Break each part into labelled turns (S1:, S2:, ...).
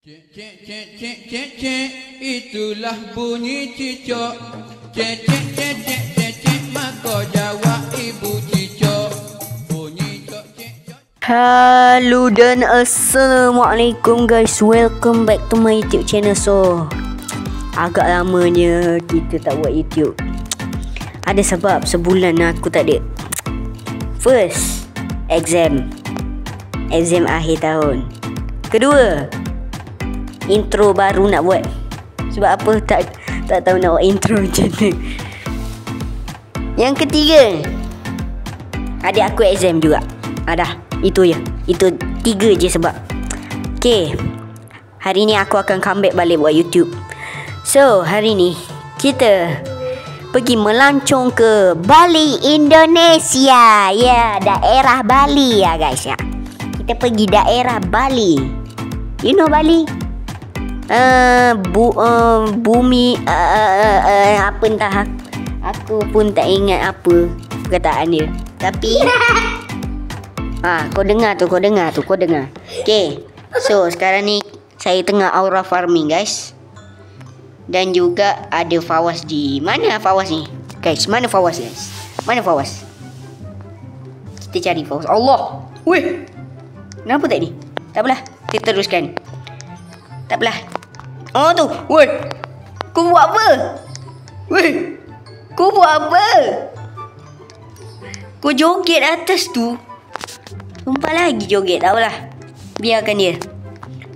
S1: Cek, cek, cek, cek, cek, cek, itulah bunyi cicak. Cek, cek, cek, cek, cek, cek, maka jawab ibu cicak. Bunyi cok, cek, cok.
S2: Halo dan assalamualaikum guys, welcome back to my YouTube channel. So agak lamanya kita tak buat YouTube. Ada sebab sebulan aku tak ada. First, exam akhir tahun. Kedua, intro baru nak buat. Sebab apa tak tahu nak buat intro macam mana. Yang ketiga, adik aku exam juga. Dah, itu je. Itu 3 je sebab. Okay, hari ni aku akan comeback balik buat YouTube. So, hari ni kita pergi melancong ke Bali, Indonesia. Ya, daerah Bali ya guys ya. Kita pergi daerah Bali. You know Bali? Bumi apa entah. Aku pun tak ingat apa perkataan dia. Tapi kau dengar tu. Okay, so sekarang ni saya tengah aura farming guys. Dan juga ada Fawaz di mana Fawaz ni? Guys, mana Fawaz guys? Mana Fawaz? Kita cari Fawaz. Allah. Weh. Kenapa tak ni? Tak apalah, kita teruskan. Tak apalah. Oh tu. Weh. Kau buat apa? Weh. Kau buat apa? Kau joget atas tu. Sumpah lagi joget. Tak apalah, biarkan dia.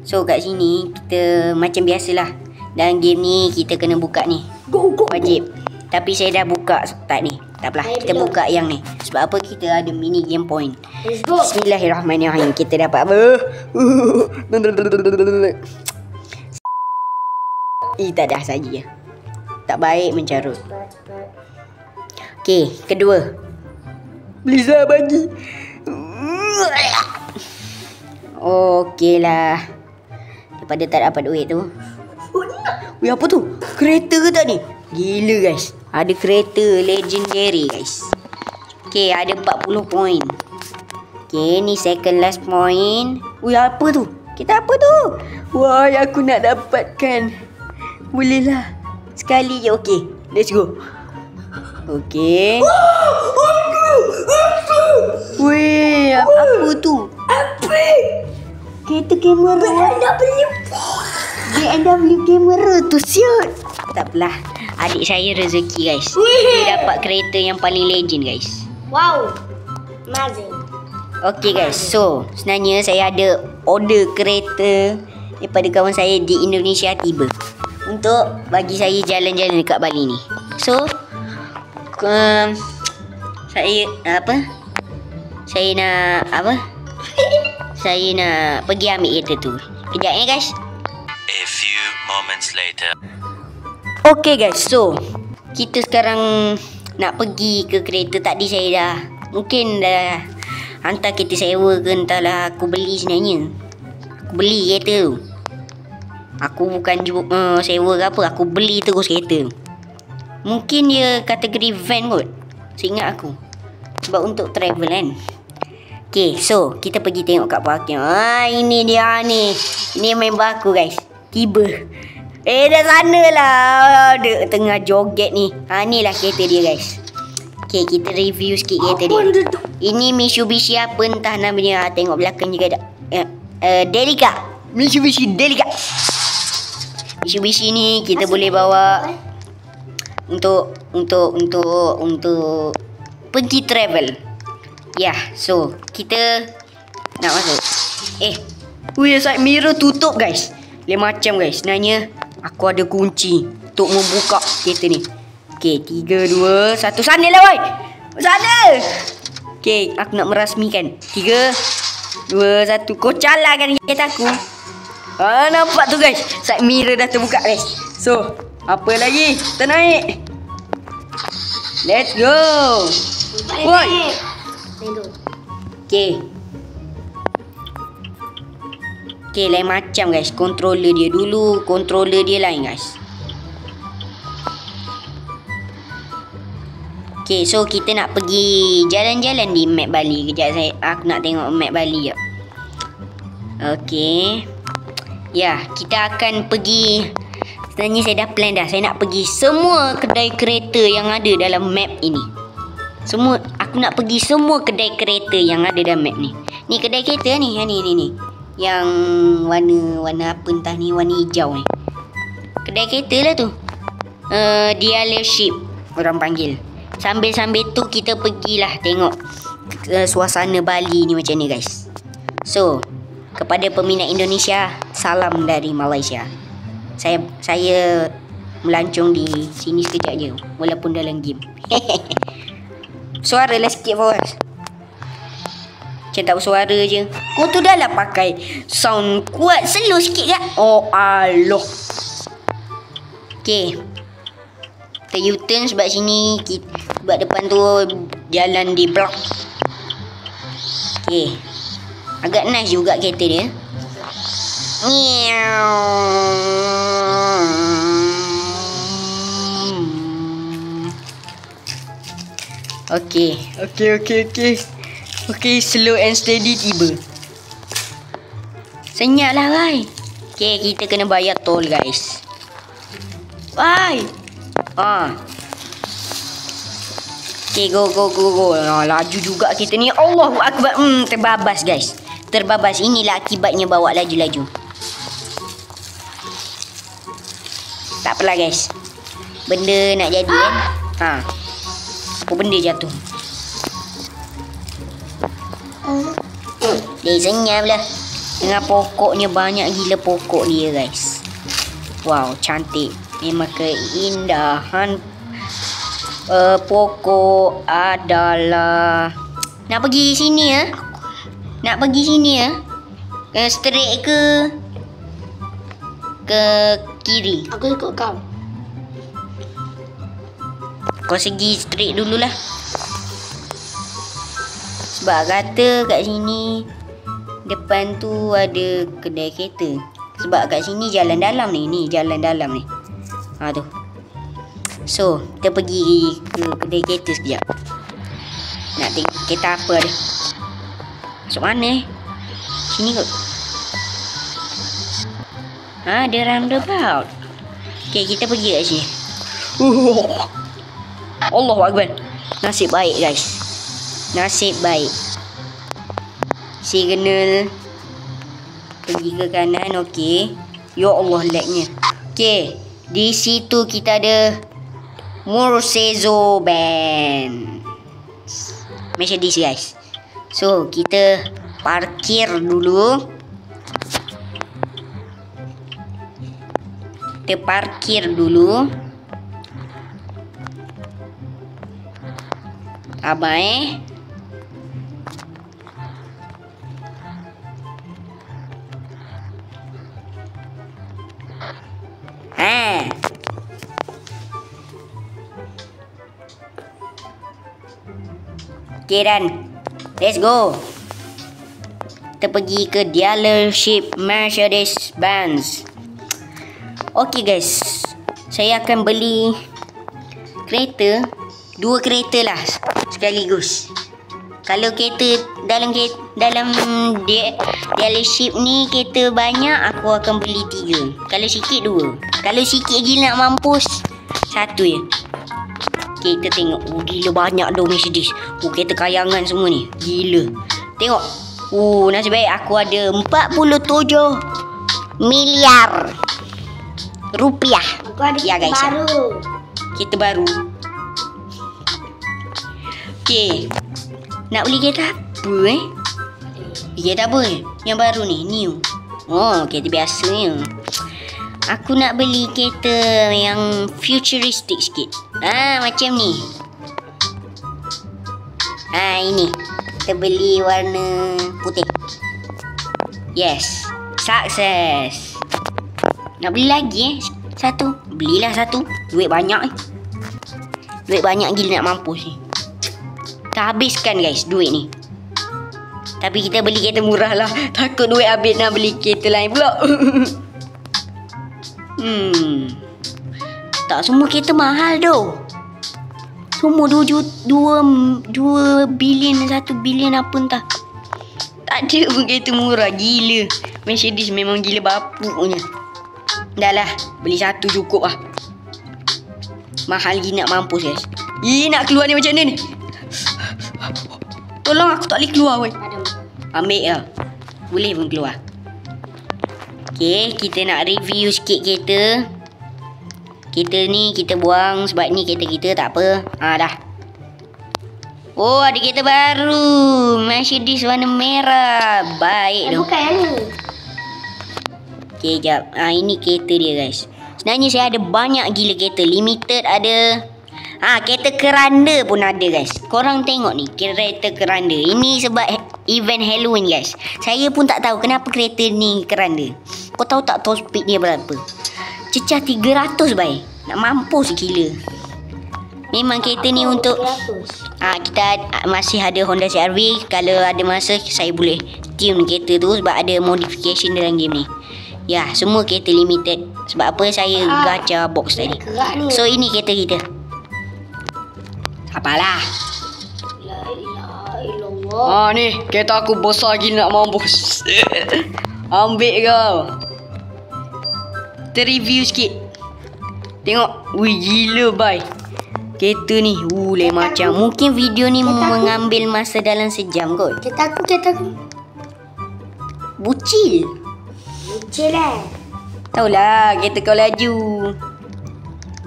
S2: So kat sini kita macam biasalah. Dan game ni kita kena buka ni. Wajib. Tapi saya dah buka start ni. Tak apalah, kita buka yang ni. Sebab apa? Kita ada mini game point. Bismillahirrahmanirrahim. Kita dapat apa? Tak dah saja. Tak baik mencarut. Okay, kedua. Blizzard bagi. Okey lah. Daripada tak dapat duit tu. Weh, apa tu? Kereta ke tak ni? Gila guys. Ada kereta legendary guys. Okay, ada 40 point. Okay, ni second last point. Weh, apa tu? Kita apa tu? Wah, aku nak dapatkan. Boleh lah. Sekali je. Okay, let's go. Okay. Weh, apa tu? Apa? Kereta kamera. BMW kamera tu siut. Tak apalah, adik saya rezeki guys. Dia dapat kereta yang paling legend guys.
S3: Wow, amazing.
S2: Okay guys, so sebenarnya saya ada order kereta daripada kawan saya di Indonesia tiba untuk bagi saya jalan-jalan dekat Bali ni. So saya nak pergi ambil kereta tu. Kejap ya guys.
S4: A few moments later.
S2: Okay guys, so kita sekarang nak pergi ke kereta. Tadi saya dah hantar kereta sewa ke entahlah. Aku beli sebenarnya. Aku beli kereta tu. Aku bukan sewa ke apa. Aku beli terus kereta. Mungkin dia kategori van kot, seingat aku. Sebab untuk travel kan. Okay, so kita pergi tengok kat parking. Ini dia ni. Ini member aku guys. Tiba. Dah sana lah. Dia tengah joget ni. Ni lah kereta dia guys. Okay, kita review sikit kereta dia. Ini Mitsubishi apa entah namanya. Tengok belakang juga ada. Delica. Mitsubishi Delica. Mitsubishi ni kita boleh bawa untuk pergi travel. Ya, so kita nak masuk. Side mirror tutup guys. Lain macam guys. Sebenarnya aku ada kunci untuk membuka kereta ni. Okay, 3, 2, 1. Sana lah boy. Sana. Okay, aku nak merasmikan. 3, 2, 1. Kau calahkan kereta aku. Nampak tu guys. Side mirror dah terbuka guys. So, apa lagi? Kita naik. Let's go. Boy. Okay, lain macam guys. Controller dia dulu. Controller dia lain guys. Okay, so kita nak pergi jalan-jalan di map Bali. Kejap aku nak tengok map Bali je. Okay. Ya, kita akan pergi. Sebenarnya saya dah plan dah. Saya nak pergi semua kedai kereta yang ada dalam map ini. Aku nak pergi semua kedai kereta yang ada dalam map ni. Ni kedai kereta ni. Ni. Yang warna apa entah ni, warna hijau ni. Kedai kereta lah tu. Dealership orang panggil. Sambil-sambil tu kita pergilah tengok suasana Bali ni macam ni guys. So, kepada peminat Indonesia, salam dari Malaysia. Saya melancong di sini sekejap je, walaupun dalam game. Suara lah sikit Fawaz. Macam tak bersuara je. Kau tu dah lah pakai sound kuat, slow sikit kan? Oh Allah. Okay, kita U-turn sebab sini, sebab depan tu jalan di blok. Okay, agak nice juga kereta dia. Okay, slow and steady tiba. Senyap lah guys. Okay, kita kena bayar tol guys. Bye. Okay, go. Laju juga kita ni. Allahu Akbar. Terbabas guys. Terbabas. Inilah akibatnya bawa laju-laju. Tak apalah guys. Benda nak jadi kan. Apa benda jatuh? Dia senyap lah. Dengan pokoknya, banyak gila pokok dia guys. Wow, cantik. Memang keindahan pokok adalah. Nak pergi sini ya? Nak pergi sini ya? Straight ke kiri?
S3: Aku ikut kau.
S2: Kau segi straight dululah. Sebab kata kat sini depan tu ada kedai kereta. Sebab kat sini jalan dalam ni. Ni jalan dalam ni. Tu. So, kita pergi ke kedai kereta sekejap. Nak tengok kereta apa ada. Masuk mana Sini kot. Ada roundabout. Okay, kita pergi kat sini. Allahu Akbar. Nasib baik guys. Nasib baik. Signal pergi ke kanan. Okay. Ya Allah, lagnya. Okay, di situ kita ada Mercedes-Benz Mercedes guys. So, kita parkir dulu. Kita parkir dulu. Abang Okay dan, let's go. Kita pergi ke dealership Mercedes-Benz. Okay guys, saya akan beli kereta, 2 kereta lah sekaligus. Kalau kereta dalam dealership ni kereta banyak, aku akan beli 3. Kalau sikit 2. Kalau sikit gila nak mampus, 1 je. Okay, kita tengok. Gila banyak dah Mercedes. Kereta kayangan semua ni. Gila. Tengok. Nasib baik aku ada 47 miliar rupiah.
S3: Aku ada
S2: ya, guys,
S3: baru.
S2: Kereta baru. Okay, nak beli kereta apa kereta apa yang baru ni? New. Kereta biasanya. Aku nak beli kereta yang futuristik sikit. Macam ni. Ini. Kita beli warna putih. Yes. Sukses. Nak beli lagi satu. Belilah satu. Duit banyak Duit banyak gila nak mampus ni. Kita habiskan guys duit ni. Tapi kita beli kereta murah lah. Takut duit habis nak beli kereta lain pula. Tak semua kereta mahal doh. Semua 2 bilion 1 bilion apa entah. Tak ada pun kereta murah. Gila. Mercedes memang gila bapuknya. Dah lah. Beli satu cukup lah. Mahal gini nak mampus guys. Nak keluar ni macam mana ni? Tolong aku tak boleh keluar weh. Ambil lah. Boleh pun keluar. Okay, kita nak review sikit kereta. Kereta ni kita buang sebab ni kereta kita, tak apa. Dah. Oh, ada kereta baru. Mercedes warna merah. Baik tu.
S3: Bukan yang ni.
S2: Okay, jap. Ini kereta dia guys. Sebenarnya saya ada banyak gila kereta. Limited ada. Kereta keranda pun ada guys. Korang tengok ni, kereta keranda. Ini sebab event Halloween guys. Saya pun tak tahu kenapa kereta ni keranda. Kau tahu tak top speed dia berapa? Cecah 300 bay. Nak mampus gila. Memang kereta ni untuk
S3: 300.
S2: kita masih ada Honda CR-V. Kalau ada masa saya boleh tune kereta tu sebab ada modification dalam game ni. Ya, semua kereta limited. Sebab apa saya gacha box tadi. So ini kereta kita. Apalah.
S3: La ilaha illallah.
S2: Ni kereta aku besar gila nak mampus. Ambil kau. Kita review sikit. Tengok. Wih gila bay. Kereta ni lain macam. Mungkin video ni mengambil masa dalam sejam kot.
S3: Kereta aku.
S2: Bucil.
S3: Bucil lah.
S2: Tahulah kereta kau laju.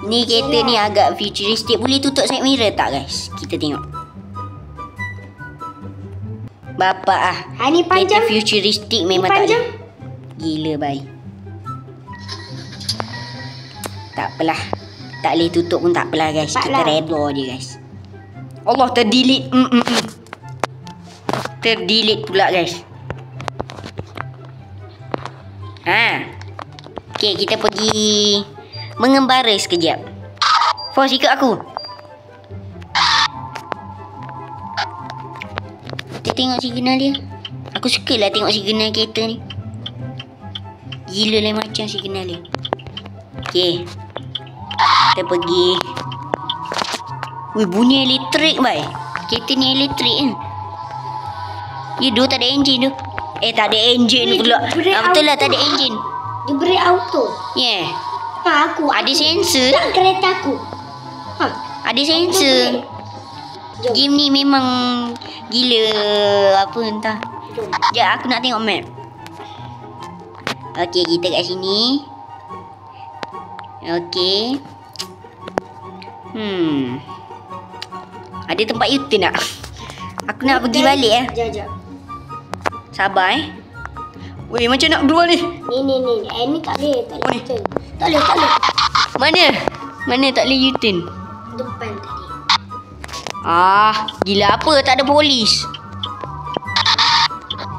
S2: Ni kereta ni agak futuristik. Boleh tutup side mirror tak guys? Kita tengok. Bapak
S3: Ni panjang.
S2: kereta futuristik memang tak
S3: panjang.
S2: ada. Gila bay. Tak apalah. Tak boleh tutup pun tak apalah guys. Kita redor je guys. Allah terdelete. Terdelete pula guys. Okay, kita pergi mengembara sekejap. Fos ikut aku. Kita tengok signal dia. Aku suka lah tengok signal kereta ni. Gila lah macam signal dia. Okay, kita pergi. Wih, bunyi elektrik bay. Kereta ni elektrik kan. Dia tak ada enjin tu. Tak ada enjin pula. Betul lah tak ada enjin.
S3: Dia beri auto.
S2: Yeah.
S3: Aku
S2: Ada sensor.
S3: tak kereta aku.
S2: Ada sensor.
S3: Jom.
S2: Game ni memang gila. Apa entah.
S3: Jom.
S2: Sekejap aku nak tengok map. Okay, kita kat sini. Okay. Ada tempat U-turn tak? Aku nak pergi balik
S3: Jap.
S2: Sabar Weh, macam nak keluar ni?
S3: Ni. Ni tak boleh. Tak boleh. Tak boleh.
S2: Mana tak boleh U-turn?
S3: Depan tadi.
S2: Gila apa tak ada polis.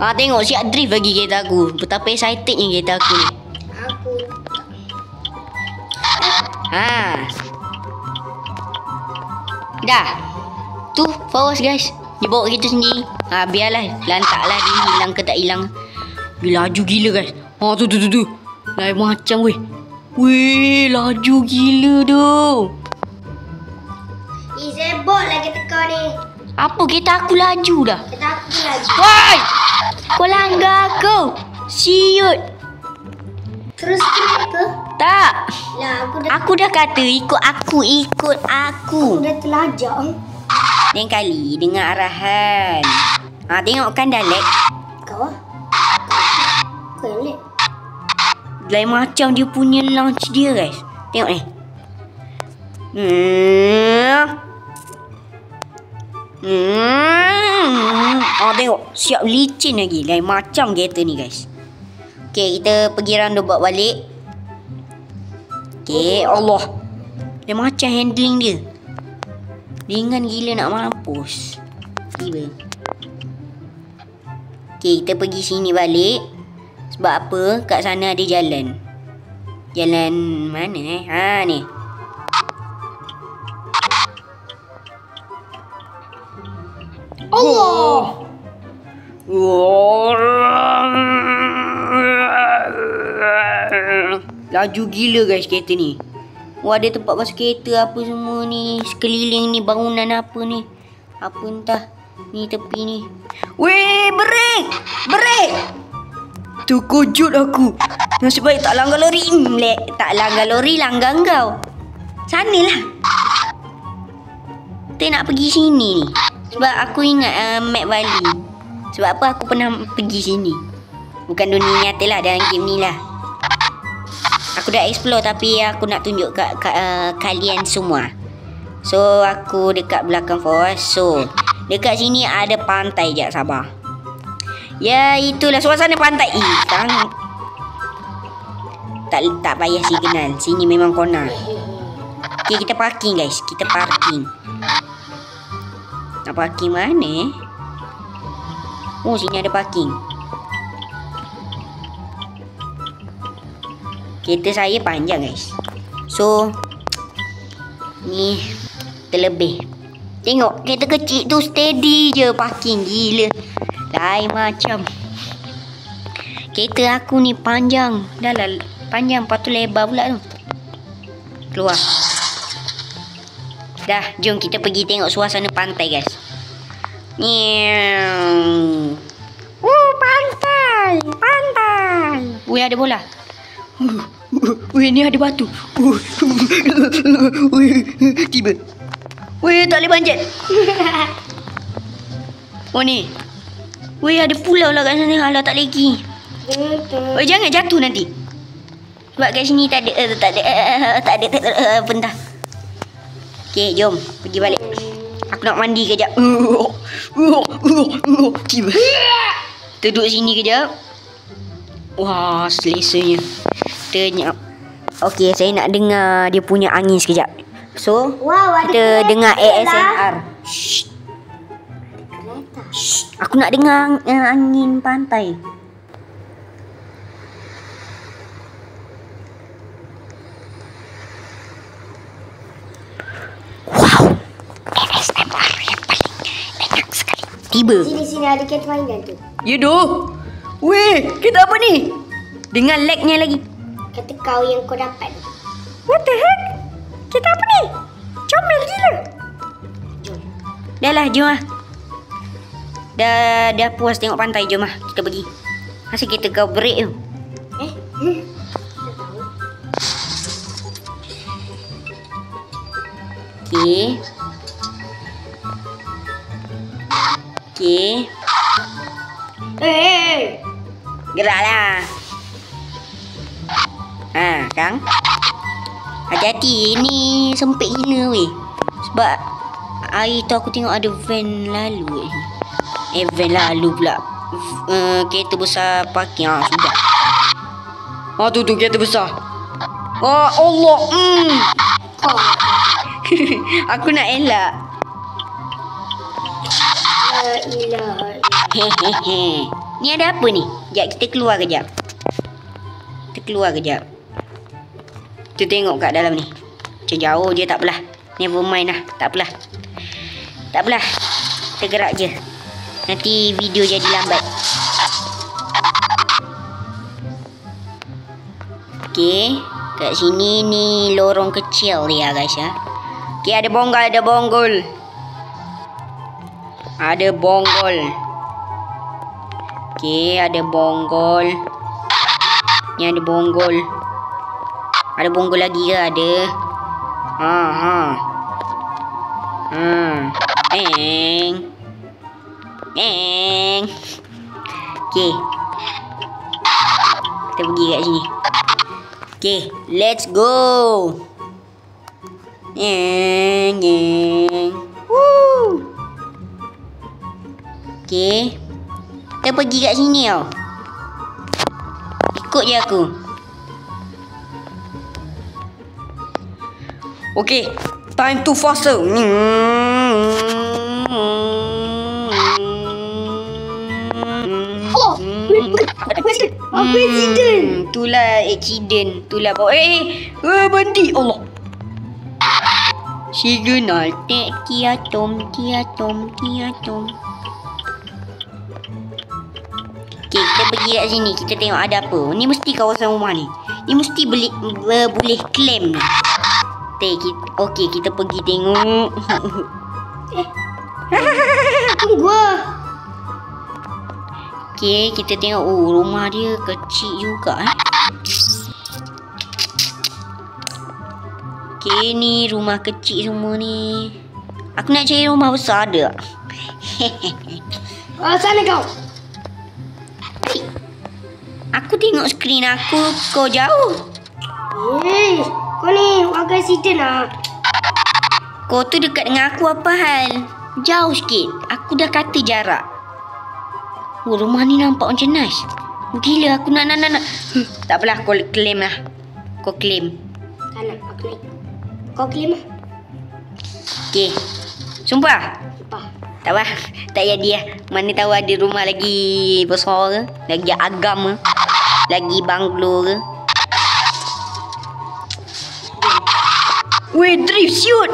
S2: Tengok siap drift lagi kereta aku. Betapa excitednya kereta aku ni.
S3: Aku
S2: Dah. Tu Fawaz guys. Dia bawa kereta sendiri. Biarlah. Lantaklah dia hilang ke tak hilang. Dia laju gila guys. Tu. Lain macam weh. Weh, laju gila tu.
S3: sebok lah kereta kau ni.
S2: Apa kereta aku laju dah?
S3: Kereta aku lagi.
S2: Woi! Kau langgar aku. Siut.
S3: Terus ke?
S2: Tak.
S3: Lah
S2: Aku dah kata ikut aku.
S3: aku dah terlajak.
S2: Lain kali dengar arahan. Tengok kan dah lag.
S3: Kau ah? Kau yang lag?
S2: Lain macam dia punya launch dia guys. Tengok ni. Tengok. Siap licin lagi. Lain macam kereta ni guys. Okay, kita pergi roundabout balik. Okay, Allah. Lain macam handling dia. Ringan gila nak mampus. Tiba. Okay, kita pergi sini balik. Sebab apa? Kat sana ada jalan. Jalan mana ni.
S3: Allah.
S2: Laju gila guys kereta ni. Ada tempat pasal kereta apa semua ni. Sekeliling ni bangunan apa ni. Apa entah. Ni tepi ni. Weh, break! Break! Terkejut aku. Nasib baik tak langgar lori. Tak langgar lori, langgar kau. Sanalah. Kita nak pergi sini ni. Sebab aku ingat map Bali. Sebab apa aku pernah pergi sini. Bukan dunia nyata lah, dalam game ni lah. Aku dah explore tapi aku nak tunjuk kat kalian semua. So aku dekat belakang forest. So dekat sini ada pantai. Jap, sabar. Ya, itulah suasana pantai. Tak payah signal. Sini memang corner. Okay, kita parking guys. Kita parking. Nak parking mana? Oh, sini ada parking. Kereta saya panjang guys. So ni terlebih. Tengok kereta kecil tu steady je parking. Gila. Lain macam. Kereta aku ni panjang. Dah lah panjang, lepas tu lebar pula tu. Keluar. Dah, jom kita pergi tengok suasana pantai guys. Pantai. Pantai. Weh, ada bola. Weh, ni ada batu. Weh, tiba. Weh, tak boleh panjat. Oh ni. Weh, ada pulau lah kat sana. Alah, tak lagi. Weh, jangan jatuh nanti. Sebab kat sini tak ada benda. Okey, jom pergi balik. Aku nak mandi kejap. Tiba. Duduk sini kejap. Wah, selesanya. Ternyap. Okey, saya nak dengar dia punya angin sekejap. So, kita dengar ASMR. Shh. Shh. Aku nak dengar angin pantai. Wow. ASMR yang paling enak sekali. Tiba.
S3: Sini ada kereta mainan tu.
S2: Ya doh. Weh, kita apa ni? Dengan lagnya lagi.
S3: Kata kau yang kau dapat.
S2: What the heck? Kita apa ni? Comel gila.
S3: Jom.
S2: Dah lah, jom lah. Dah puas tengok pantai, jom lah. Kita pergi. Masa kita kau break tu. Okey. Okey. Geraklah. Kang. Hati-hati, ni sempit gila weh. Sebab hari tu aku tengok ada van lalu van lalu pula. Kereta besar parking. Sudah. Tu kereta besar. Allah. Aku nak elak. Hehehe. Ni ada apa ni? Sekejap, kita keluar kejap. Kita tengok kat dalam ni. Macam jauh je, tak apalah. Never mind lah, tak apalah. Kita gerak je. Nanti video jadi lambat. Okey, kat sini ni lorong kecil dia guys ya. Okey, ada bonggol. Okey, ada bonggol. Ni ada bonggol. Ada bonggol lagi ke? Ada. Okey. Kita pergi kat sini. Okey, let's go. Okey. Kita pergi kat sini tau. Ikut je aku. Okey, time to faster.
S3: Presiden.
S2: Itulah accident. Itulah bawa. Berhenti. Allah. Signal. Tiatom. Okay, kita pergi kat sini. Kita tengok ada apa. Ni mesti kawasan rumah ni. Ni mesti boleh claim ni. Okay, kita pergi tengok.
S3: Tunggu.
S2: Okay, kita tengok. Oh, rumah dia kecil juga. Okay, ni rumah kecil semua ni. Aku nak cari rumah besar ada tak?
S3: Sana kau.
S2: Aku tengok skrin aku, kau jauh.
S3: Kau ni warga resident lah.
S2: Kau tu dekat dengan aku apa hal? Jauh sikit. Aku dah kata jarak. Oh, rumah ni nampak macam nice. Gila, aku nak. Tak apalah, kau claim lah. Kau claim.
S3: Tak nak, aku naik. Kau claim lah.
S2: Okay. Sumpah?
S3: Sumpah.
S2: Tak apa. Tak jadi lah. Mana tahu ada rumah lagi besar ke. Lagi agam ke. Lagi banglo ke. Weh, drift shoot.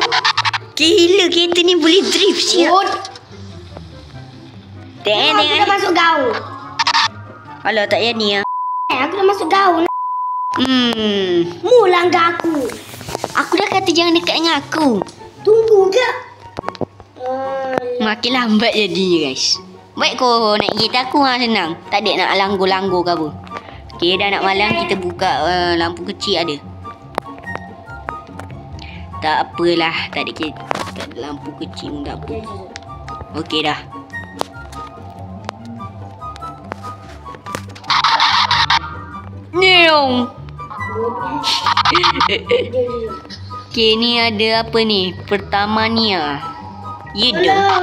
S2: Gila, kereta ni boleh drift shoot.
S3: Aku dah masuk gaul.
S2: Alah, tak jadi lah.
S3: Aku dah masuk gaul. Mu langgar aku.
S2: Aku dah kata jangan dekat dengan aku.
S3: Tunggu ke?
S2: Makin lambat jadinya, guys. Baik kau naik kereta aku senang. Tak ada nak langgur-langgur ke apa. Okay, dah nak malam, kita buka lampu kecil ada. Tak apalah, tak ada lampu kecil pun tak apa. Okey dah. Nyong. Okay, ni ada apa ni? Pertama ni lah. Ya dah.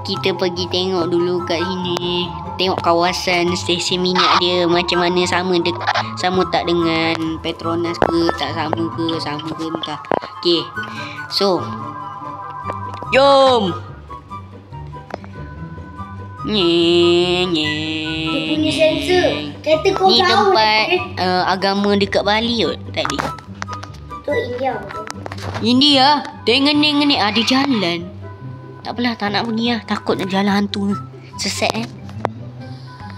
S2: Kita pergi tengok dulu kat sini. Tengok kawasan stesen minyak dia macam mana, sama tak dengan Petronas ke, tak sama ke, entah. Okay, so jom.
S3: Dia punya sensor. Kereta kau
S2: Ni
S3: gaul.
S2: tempat agama dekat Bali kot tadi.
S3: Tu India.
S2: India, tengok ni ada jalan. Tak apalah, tak nak pergi lah. Takut nak jalan hantu. Sesat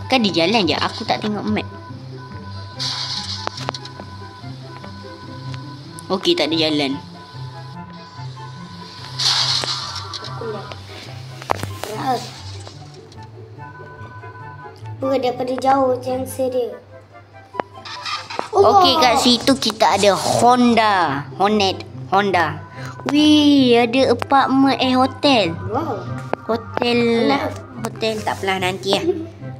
S2: Kan dia jalan je, aku tak tengok map. Okey, tak ada jalan.
S3: Daripada jauh sensor dia.
S2: Okey, kat situ kita ada Honda. Wih, ada apartment hotel.
S3: Wow.
S2: Hotel tak apalah, nanti lah.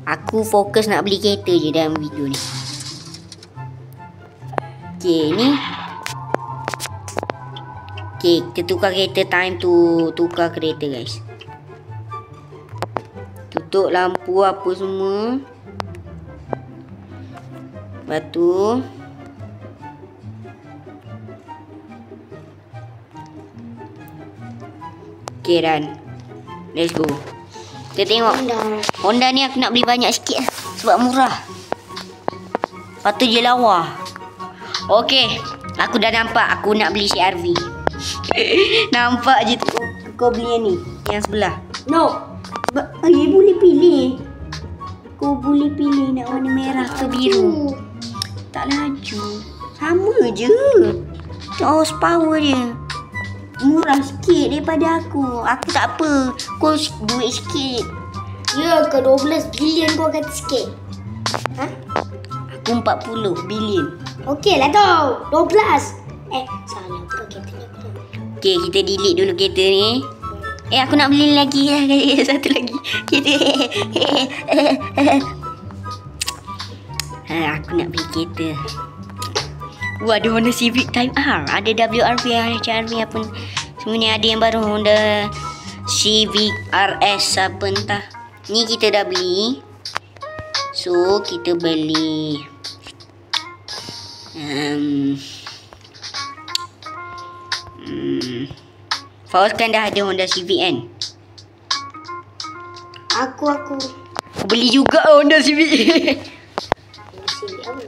S2: Aku fokus nak beli kereta je dalam video ni. Okay, ni. Okay, kita tukar kereta. Time to tukar kereta, guys. Tutup lampu apa semua. Lepas tu okay, Dan. Let's go. Kita tengok Honda ni aku nak beli banyak sikit lah, sebab murah. Lepas tu je lawa. Okay, aku dah nampak. Aku nak beli CR-V. Nampak je tu. Kau beli yang ni, yang sebelah.
S3: No.
S2: Sebab boleh pilih. Kau boleh pilih nak warna merah ke biru. Tak laju. Sama je. Horsepower dia murah sikit daripada aku. Aku tak apa. Kau duit sikit.
S3: Ya ke 12 bilion kau kata sikit? Ha?
S2: Aku 40 bilion.
S3: Okey lah tau. 12. Salah pula kereta ni.
S2: Okay, kita delete dulu kereta ni. Aku nak beli lagi lah. Satu lagi. Kereta. Aku nak beli kereta. Ada Honda Civic Type R. Ada WRV, HRV apa. Semua ni ada yang baru. Honda Civic RS apa entah. Ni kita dah beli. So kita beli Fauz kan dah ada Honda Civic kan.
S3: Aku
S2: beli juga Honda Civic.
S3: Civic apa?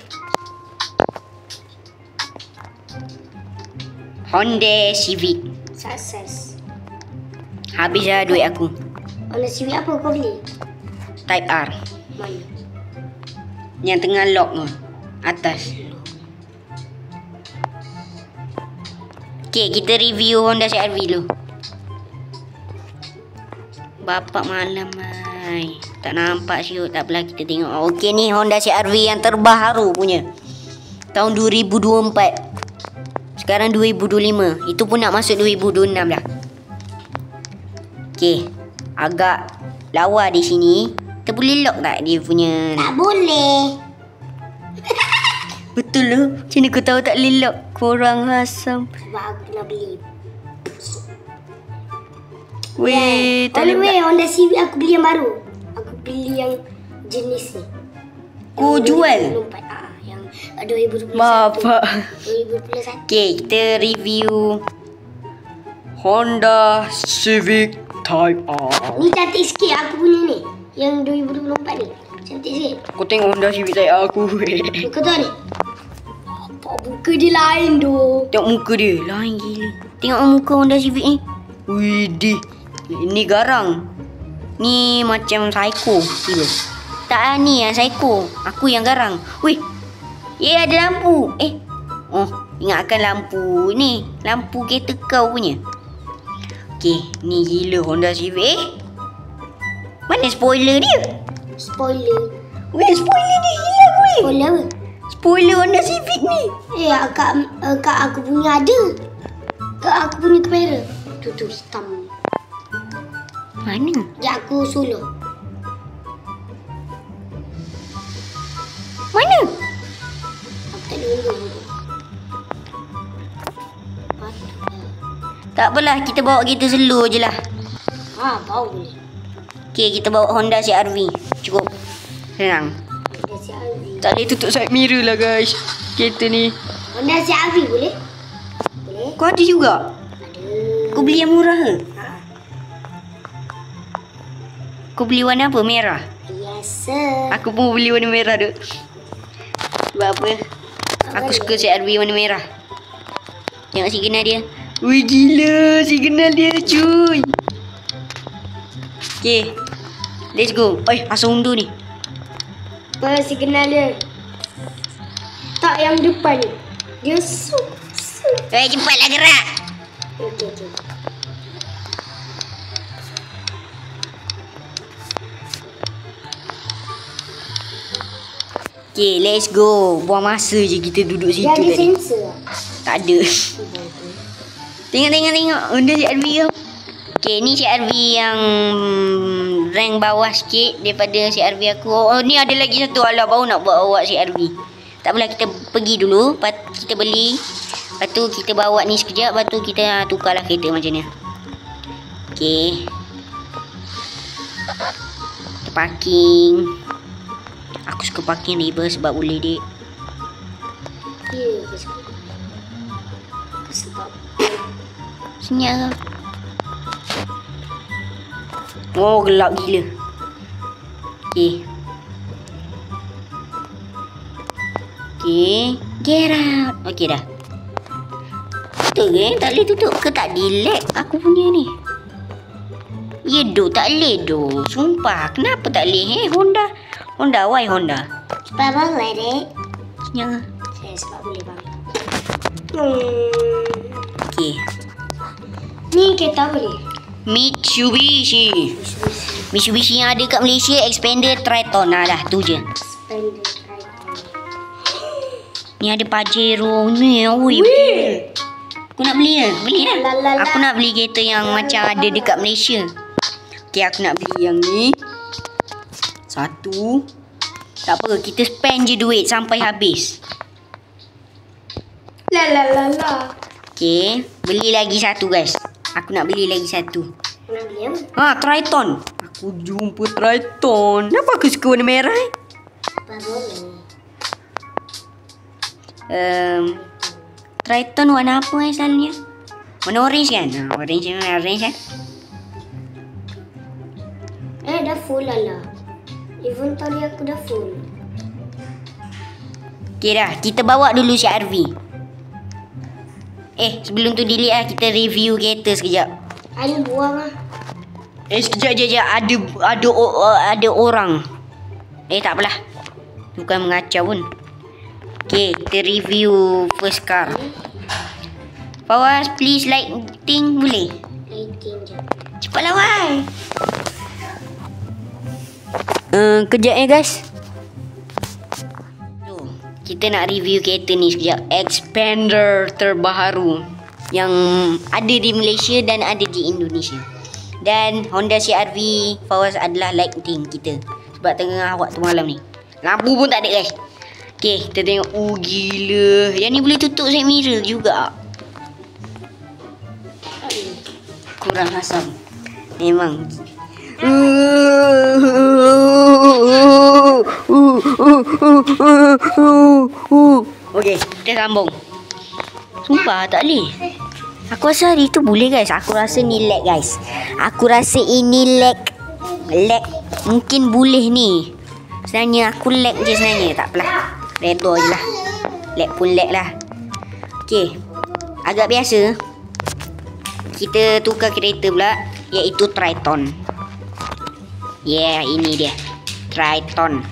S2: Honda Civic.
S3: Sukses.
S2: Habis dah duit aku.
S3: Honda Civic apa kau beli?
S2: Type R.
S3: Mana?
S2: Yang tengah lock tu. Atas. Okay, kita review Honda CR-V dulu. Bapak malam mai. Tak nampak siut. Tak apalah, kita tengok. Okey, ni Honda CR-V yang terbaru punya. Tahun 2024. Sekarang 2025. Itu pun nak masuk 2026 dah. Okey. Agak lawa di sini. Kita boleh lock tak dia punya?
S3: Tak boleh.
S2: Betul lah. Macam mana kau tahu tak boleh lock? Korang asam.
S3: Sebab aku nak beli.
S2: Weh, tak
S3: Oleh
S2: boleh.
S3: weh, Honda Civic aku beli yang baru. Aku beli yang jenis ni.
S2: Kau
S3: Yang
S2: jual?
S3: 2024. Yang 2021.
S2: Bapak.
S3: 2021.
S2: Okey, kita review Honda Civic Type R.
S3: Ni cantik sikit aku punya ni. Yang 2024 ni. Cantik sikit.
S2: Kau tengok Honda Civic Type R aku.
S3: Kau tahu ni? Apa buka dia lain doh.
S2: Tengok muka dia. Lain gila. Tengok muka Honda Civic ni. Widih. Ini garang. Ni macam psycho. Gila. Tak ni yang psycho. Aku yang garang. Wih. Ada lampu. Oh, ingatkan lampu ni. Lampu kereta kau punya. Okey, ni gila Honda Civic. Mana spoiler dia?
S3: Spoiler.
S2: Weh, spoiler dia hilang weh.
S3: Spoiler apa?
S2: Spoiler Honda Civic ni.
S3: Kak aku punya ada. Kak aku punya kamera. Tu hitam.
S2: Mana?
S3: Ya aku solo.
S2: Mana?
S3: Aku tak ada undur.
S2: Tak apalah, kita bawa kereta slow je lah.
S3: Bau boleh.
S2: Okey, kita bawa Honda CR-V. Cukup. Senang.
S3: Honda CR-V.
S2: Tak boleh tutup side mirror lah guys. Kereta ni.
S3: Honda CR-V boleh? Boleh.
S2: Kau ada juga?
S3: Ada.
S2: Kau beli yang murah ke? Kau beli warna apa? Merah?
S3: Yes sir.
S2: Aku pun beli warna merah tu. Sebab apa? Aku suka CR-V warna merah. Tengok signal dia. Wih gila, signal dia cuy. Okay, let's go. Asal undur ni.
S3: Apa signal dia? Tak yang depan ni. Dia
S2: Cepatlah gerak.
S3: Okey.
S2: Okay, let's go. Buang masa je kita duduk situ
S3: Dia ada
S2: tadi.
S3: sensor.
S2: Tak ada. Tengok. Honda CR-V tu. Okay, ni CR-V yang rank bawah sikit daripada CR-V aku. Oh, ni ada lagi satu. Alah, baru nak bawa CR-V. Tak apalah, kita pergi dulu. Kita beli. Lepas tu kita bawa ni sekejap. Lepas tu kita tukarlah kereta macam ni. Okay. Kita parking. Aku suka parking river sebab boleh dek.
S3: Ya, sebab
S2: Senyap. Oh, gelap gila. Okay. Get out. Okay dah. Betul ke? Tak boleh tutup ke? Tak delete aku punya ni. Ya doh, tak boleh doh. Sumpah, kenapa tak boleh? Honda, why Honda?
S3: sebab boleh dek.
S2: Senyap.
S3: Sebab boleh bang.
S2: Okay.
S3: Ni kereta apa ni?
S2: Mitsubishi yang ada kat Malaysia, Expander Triton. Dah tu je.
S3: Spender Triton.
S2: Ni ada Pajero ni. Oi. Aku nak beli ke? Beli lah.
S3: Lalala.
S2: Aku nak beli kereta yang macam ada dekat Malaysia. Okay, aku nak beli yang ni. Satu. Tak apa, kita spend je duit sampai habis.
S3: Lalala.
S2: Okay, beli lagi satu guys. Aku nak beli lagi satu.
S3: Nak beli apa?
S2: Triton. Aku jumpa Triton. Kenapa aku suka warna merah
S3: Sebab boleh.
S2: Triton warna apa selalunya? Warna orange kan? Orange kan?
S3: Dah full lah. Inventory aku dah full.
S2: Okay dah, kita bawa dulu CR-V. Sebelum tu delete lah, kita review kereta sekejap.
S3: Ada buang lah.
S2: Sekejap je, ada orang. Tak apalah. Bukan mengacau pun. Okay, kita review first car. Fawaz, please lighting boleh?
S3: Lighting je.
S2: Cepatlah, why? Kejap guys. So, kita nak review kereta ni sekejap. Expander terbaru yang ada di Malaysia dan ada di Indonesia. Dan Honda CR-V Fawaz adalah lighting kita sebab tengah waktu malam ni. Lampu pun tak ada guys. Okay, kita tengok. Gila. Yang ni boleh tutup side mirror juga. Kurang asam memang. Okey, kita sambung. Sumpah tak boleh. Aku rasa hari tu boleh guys. Aku rasa ni lag guys. Aku rasa ini lag. Mungkin boleh ni. Sebenarnya aku lag je sebenarnya. Tak apalah. Redor je lah. Lag pun lag lah. Okey. Agak biasa. Kita tukar kereta pula, iaitu Triton. Yeah, ini dia. Triton.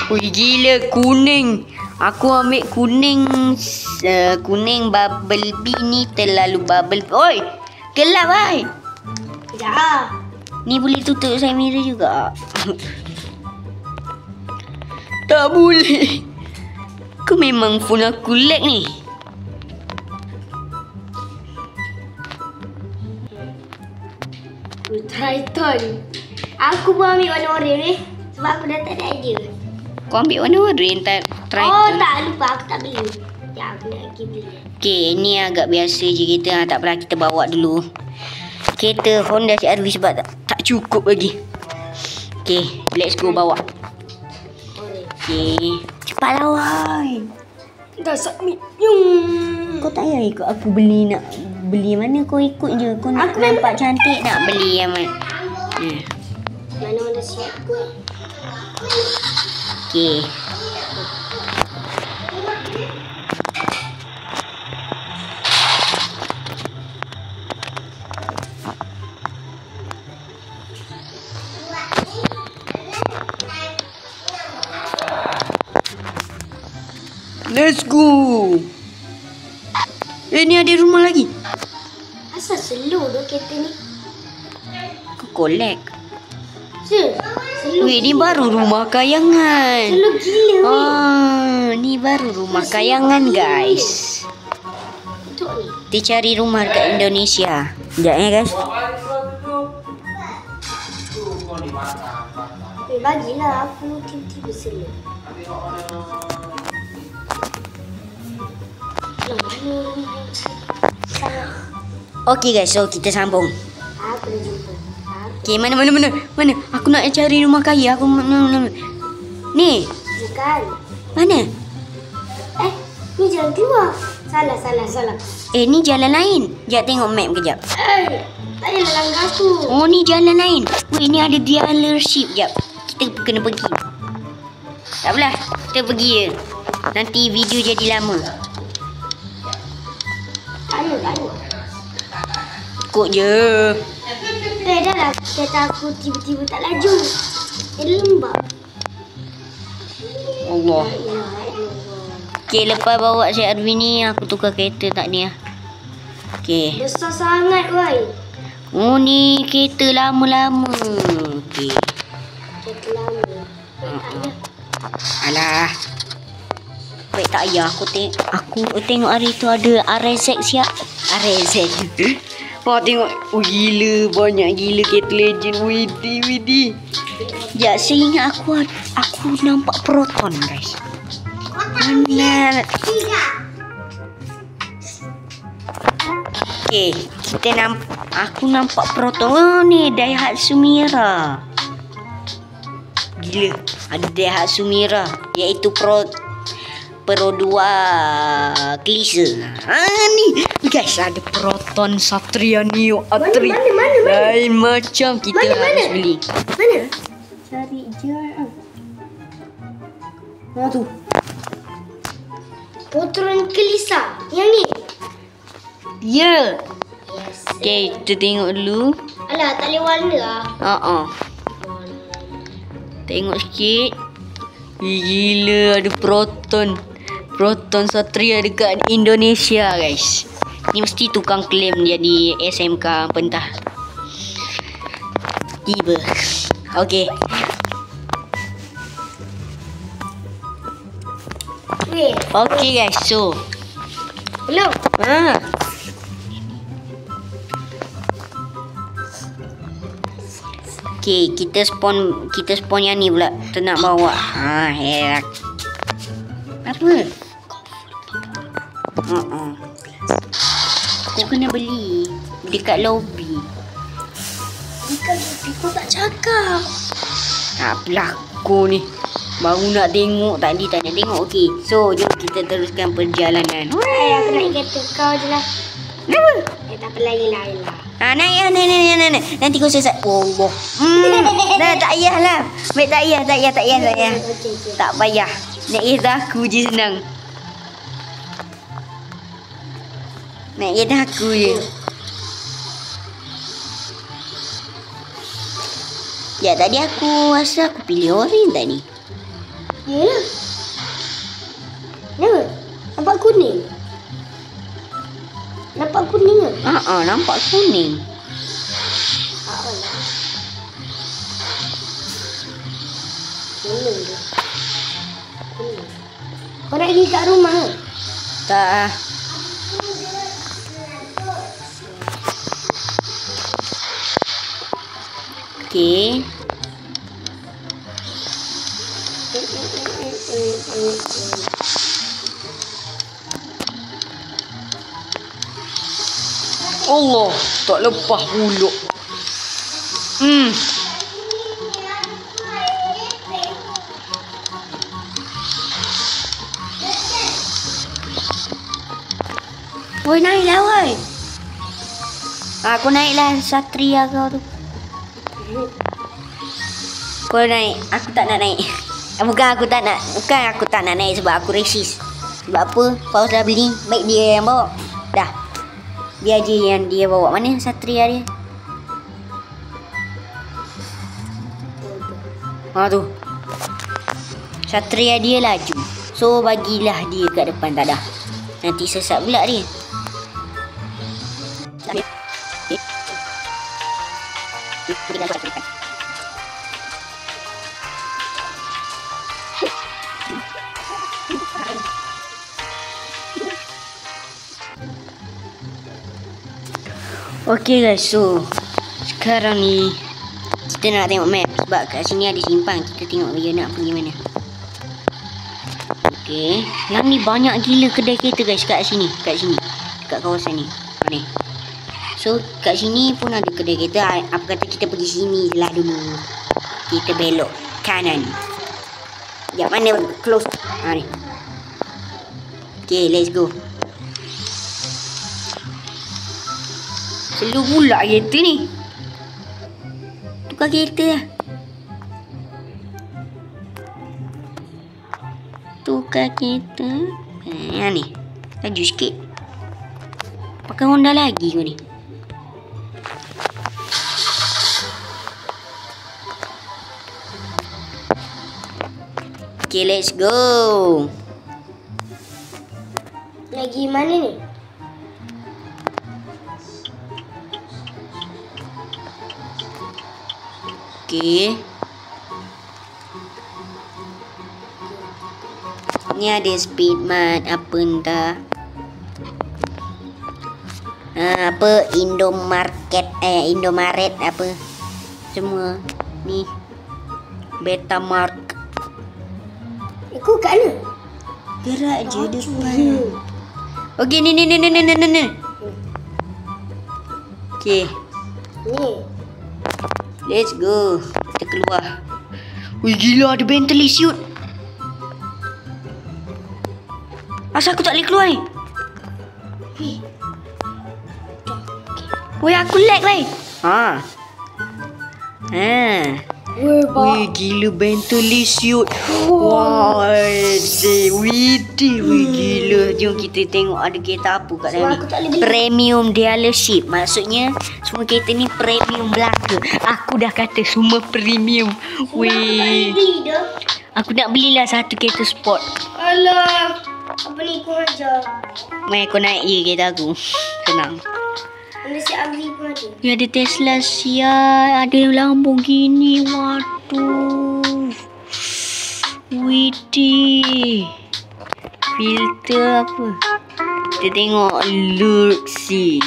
S2: Wih gila, kuning. Aku ambil kuning. Kuning Bumblebee ni terlalu bubble. Oi, gelap ai.
S3: Sekejap.
S2: Ni boleh tutup side mirror juga. Tak boleh. Kau memang phone aku lag ni.
S3: Triton. Aku pun ambil warna oren ni. Sebab aku dah tak ada idea.
S2: Kau ambil warna oren Triton.
S3: Oh tak, lupa aku tak beli. Ya, aku nak pergi beli.
S2: Okay, ni agak biasa je kita. Tak apalah, kita bawa dulu kereta Honda CR-V sebab tak cukup lagi. Okay, let's go bawa. Okay, cepat lawan.
S3: Dah submit.
S2: Kau tak payah ikut aku beli. Nak beli mana kau ikut je. Kau nak
S3: Aku
S2: nampak cantik nak beli yang mana.
S3: Mana siap aku.
S2: Okay. Let's go. Ni ada rumah lagi.
S3: Asal slow tu kereta ni?
S2: Kau collect.
S3: Slow
S2: Weh, ni baru rumah kayangan.
S3: Slow gila weh.
S2: Ni baru rumah kayangan guys.
S3: Untuk ni.
S2: Kita cari rumah dekat Indonesia. Sekejap guys.
S3: Bagilah aku tiba-tiba slow.
S2: Okay guys, so kita sambung.
S3: Aku dah jumpa.
S2: Okay, mana. Aku nak cari rumah kaya. Aku mana. Ni.
S3: Bukan.
S2: Mana?
S3: Ni jalan keluar. Salah.
S2: Ni jalan lain. Sekejap tengok map kejap.
S3: Tak payah langgar aku.
S2: Oh, ni jalan lain. Weh, ni ada dealership. Sekejap. Kita kena pergi. Tak apalah. Kita pergi je. Nanti video jadi lama.
S3: Tak ada.
S2: Ikut je.
S3: Dah lah. Kereta aku tiba-tiba tak laju. Lembab.
S2: Allah. Okay, lepas bawa CR-V ni, aku tukar kereta tak ni lah. Okay.
S3: Besar sangat woi.
S2: Oh, ni kereta lama-lama. Okay.
S3: Kereta lama.
S2: Alah. Baik tak payah. Aku tengok hari tu ada RZ siap. RZ. Wah, tengok. Oh, gila. Banyak gila kereta legend. Widih. Ya, saya ingat aku nampak Proton guys. Mana? Okay, aku nampak Proton. Oh, ni Daihatsu Mira. Gila, ada Daihatsu Mira, iaitu Pro 2 klise. Ni guys, ada Proton Satria Neo Atri.
S3: Mana?
S2: Lain macam kita harus beli.
S3: Mana?
S2: Cari je. Tu.
S3: Proton Kelisa. Yang ni.
S2: Ya.
S3: Yes.
S2: Okay, kita tengok dulu.
S3: Alah, tak boleh warna lah.
S2: Tengok sikit. Gila, ada Proton Satria dekat Indonesia guys. Ni mesti tukang klaim jadi SMK pentah. Tiba. Okey.
S3: Weh,
S2: Okey guys, so.
S3: belum.
S2: Ha. Okey, kita spawn yang ni pula. Kita nak bawa. Ha, herak. Apa? Kau kena beli dekat lobby.
S3: Bukan kau tak cakap.
S2: Tak berlaku ni. Baru nak tengok tadi tak nak tengok. Okey, so jom kita teruskan perjalanan.
S3: Aku nak kata kau je lah.
S2: Kenapa?
S3: Tak apa lagi lah.
S2: Naik. Nanti kau sesat. Allah. Dah tak payahlah. Baik tak payah.
S3: Okey.
S2: Tak payah. Nak kisah aku je senang. Nak kisah aku je. Ya tadi aku rasa aku pilih orange tadi.
S3: Yelah. Kenapa? Nampak kuning? Nampak kuning ke?
S2: Nampak kuning.
S3: Kuning ke? Kuning. Kau nak pergi kat rumah ke?
S2: Tak. Okey. Allah, tak lepas pula. Woi, naiklah woi. Aku naiklah Satria kau tu. Kau naik, aku tak nak naik. Bukan aku tak nak naik sebab aku resis. Sebab apa? Paus dah beli, baik dia yang bawa. Dah. Biar je yang dia bawa. Mana Satria dia? Tu. Satria dia laju. So bagilah dia kat depan, tak dah. Nanti sesat pula dia. Okey guys, so sekarang ni kita nak tengok map sebab kat sini ada simpang. Kita tengok dia nak pergi mana. Okey, yang ni banyak gila kedai kereta guys kat sini, dekat kawasan ni. Ni. So kat sini pun ada kedai kereta. Apa kata kita pergi sini lah dulu. Kita belok kanan. Yang mana close? Ni. Okey, let's go. Selu pula kereta ni. Tukar kereta lah. Tukar kereta. Ni. Laju sikit. Pakai Honda lagi kau ni. Okay, let's go.
S3: Lagi mana ni?
S2: Okay. Ni ada speedmart apa entah. Apa Indomaret apa. Semua ni Betamark.
S3: Aku kat mana?
S2: Gerak je depan. Okey ni. Okey.
S3: Ni.
S2: Let's go. Kita keluar. Wih gila ada Bentley shoot. Asal aku tak boleh keluar ni? Wih aku lag weh. Wih gila Bentley shoot. Wah, wih gila. Jom kita tengok ada kereta apa kat dalam ni. Premium dealership. Maksudnya semua kereta ni premium belaka. Aku dah kata semua premium. Wih. Aku nak belilah satu kereta sport.
S3: Alah. Apa ni kau ajar?
S2: Mai kau naik je kereta aku. Senang.
S3: Mana si Abri pun ada.
S2: Dia ada Tesla sial, ada Lamborghini. Waduh. Widih. Filter apa? Kita tengok Luxy.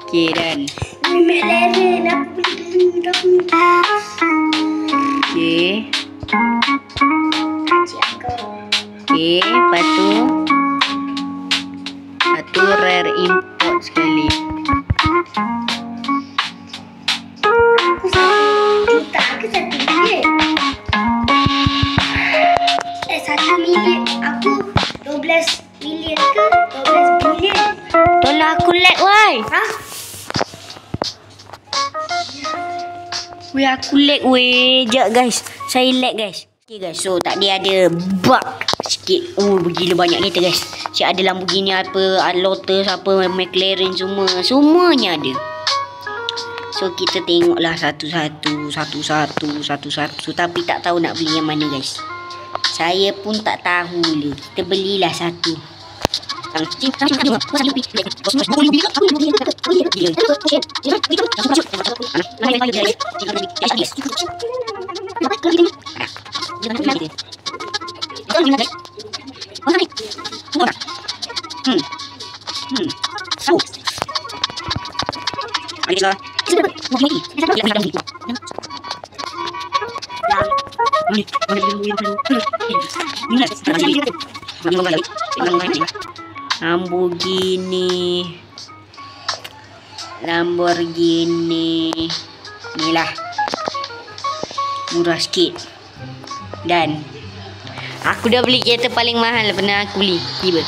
S2: Okay, dan.
S3: McLaren aku beli dulu.
S2: Okay.
S3: Cik kau.
S2: Okay, lepas tu. Satu rare import sekali.
S3: Aku 1 juta ke 1 million? 1 million. Aku 12 million ke 12 billion?
S2: Tolong aku lag, why?
S3: Ha?
S2: Weh, aku lag weh. Sekejap guys. Saya lag guys. Okay guys. So tadi ada bug sikit. Oh gila banyak kereta guys. Siap ada Lamborghini apa, Lotus apa, McLaren semua. Semuanya ada. So kita tengoklah satu-satu. Tapi tak tahu nak beli yang mana guys. Saya pun tak tahu le. Kita belilah satu. Lamborghini inilah murah sikit. Dan aku dah beli kereta paling mahal pernah aku beli. Tiba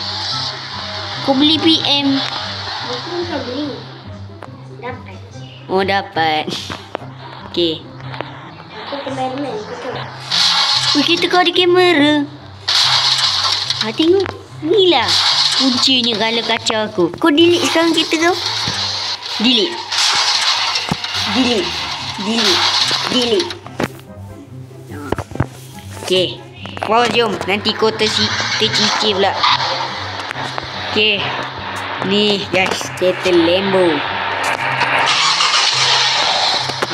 S2: aku beli PM.
S3: Aku tak beli. Dapat.
S2: Oh dapat. Okay.
S3: Aku kameraman betul.
S2: Wih, kereta kau ada kamera. Tengok. Inilah kuncinya kalau kaca aku. Kau delete sekarang kereta kau. Delete. Okay. Wow, jom. Nanti kau tercicir pula. Okay. Ni guys, kereta Lambo.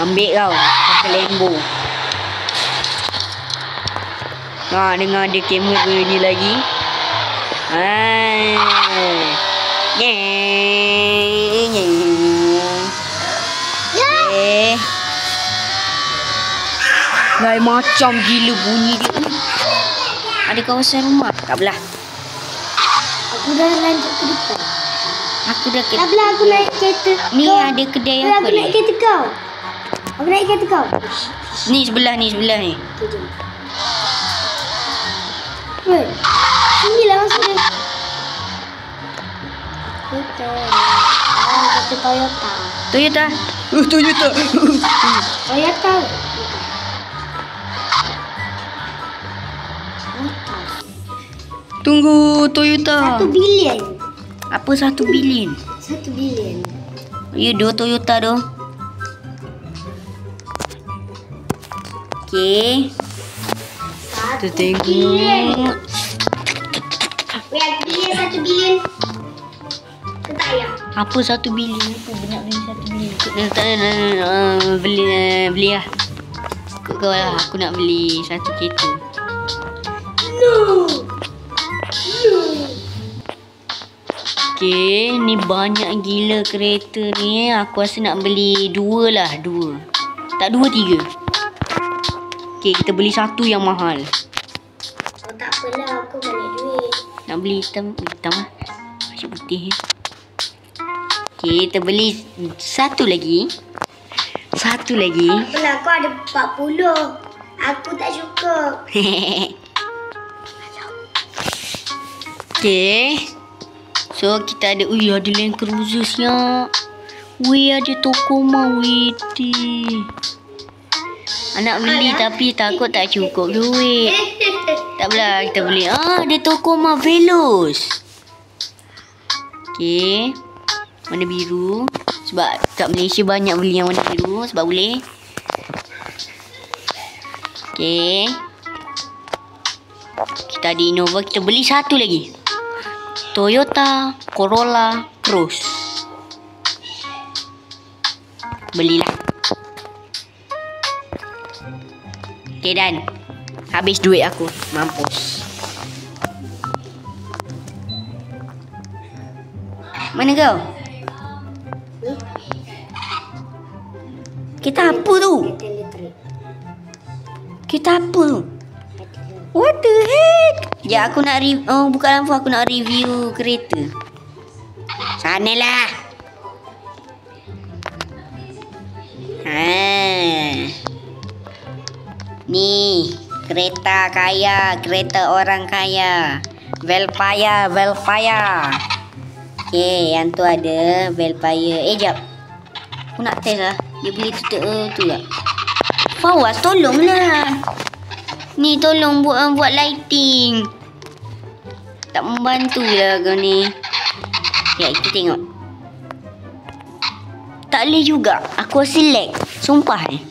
S2: Ambil kau. Kereta Lambo. Dengar ada kamera ni lagi. Lai macam gila bunyi dia. Ada kawasan rumah. Tak belah.
S3: Aku dah lanjut ke depan.
S2: Aku dah
S3: Tak belah aku naik kereta.
S2: Ni
S3: kau.
S2: ada kedai
S3: Belah
S2: apa
S3: aku naik
S2: ni?
S3: kereta kau. Aku naik kereta kau.
S2: Ni sebelah ni.
S3: Okay, jom. Weh. Sinilah masuk dia. Kereta. Kereta Toyota.
S2: Toyota. Toyota.
S3: Toyota.
S2: Tunggu Toyota.
S3: 1 bilion.
S2: Apa 1 bilion?
S3: 1 bilion.
S2: Ya, 2 Toyota tu. Okey. Kita tengok.
S3: Weh, aku beli 1 bilion. Kau tak payah.
S2: Apa 1 bilion? Apa banyak beli 1 bilion? Tak ada. Beli lah. Kau lah. Aku nak beli satu kereta.
S3: No.
S2: Okey, ni banyak gila kereta ni. Aku rasa nak beli 2 lah. 2. Tak 2, 3. Okey, kita beli satu yang mahal.
S3: Oh, tak apalah. Aku banyak duit.
S2: Nak beli hitam lah. Macam putih. Okey, kita beli satu lagi.
S3: Tak apalah. Kau ada 40. Aku tak cukup.
S2: Okey. So kita ada ada Land Cruiser siap. Ada Tacoma Anak beli tapi takut tak cukup duit. Tak apalah kita beli. Ada Tacoma Veloz. Okey. Warna biru. Sebab kat Malaysia banyak beli yang warna biru sebab boleh. Okey. Kita ada Innova, kita beli satu lagi. Toyota Corolla Cross. Belilah. Okay, dan habis duit aku. Mampus. Mana kau? Kita apa tu? Kita apa tu? What the heck? Ya, aku nak buka lampu, aku nak review kereta. Sanalah. Ni, kereta kaya, kereta orang kaya. Velfire. Okay, yang tu ada Velfire. Jap. Aku nak test lah. Dia boleh tutup tu tak? Fawaz, tolonglah. Ni tolong buat lighting. Tak membantu lah kau ni. Ya, kita tengok. Tak boleh juga. Aku select. Sumpah ni.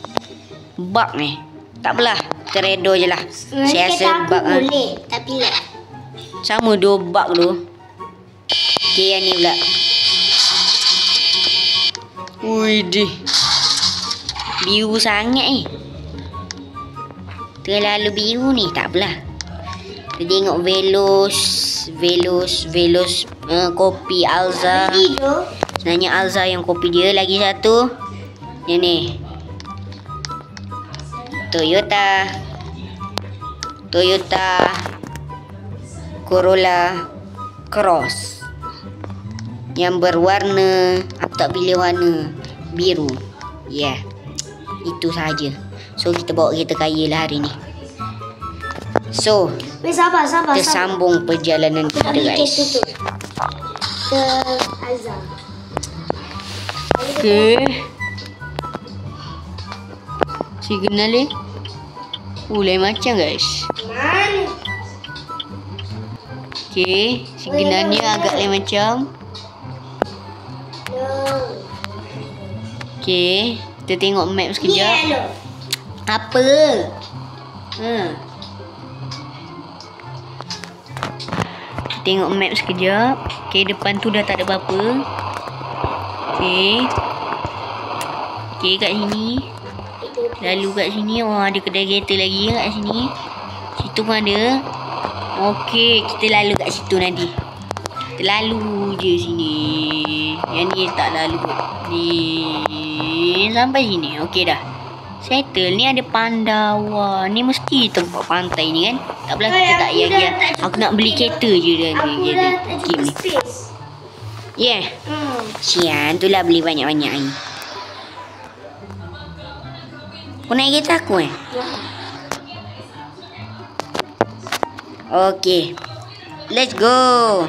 S2: Bug ni. Tak apalah. Kita redo je lah. Saya rasa bug
S3: boleh. Tapi lag.
S2: sama dua bug tu. Okay, yang ni pula. Widih. Biru sangat ni. Terlalu biru ni. Tak apalah. Kita tengok Veloz kopi Alza. Sebenarnya Alza yang kopi dia. Lagi satu. Yang ni. Toyota Corolla Cross. Yang berwarna, aku tak pilih warna biru. Ya, itu saja. So kita bawa kereta kaya lah hari ni. So
S3: Sabar.
S2: kita sambung perjalanan kita, guys.
S3: Ke Alza.
S2: Okay. Signal ni lain macam, guys.
S3: Mana?
S2: Okay, signal ni agak lain macam. Okay, kita tengok map sekejap. Apa? Kita tengok map sekejap. Okay, depan tu dah tak ada apa-apa. Okay, kat sini. Lalu kat sini. Oh, ada kedai kereta lagi kat sini. Situ pun ada. Okay, kita lalu kat situ nanti. Kita lalu je sini. Yang ni tak lalu. Ni sampai sini. Okay dah. Settle. Ni ada Pandawa. Ni mesti tempat pantai ni kan. Tak apalah, kita tak payah. Aku nak beli kereta je dah. Game ni. Yeah. Sian, itulah beli banyak-banyak ni. Kau naik kereta aku Okay. Let's go.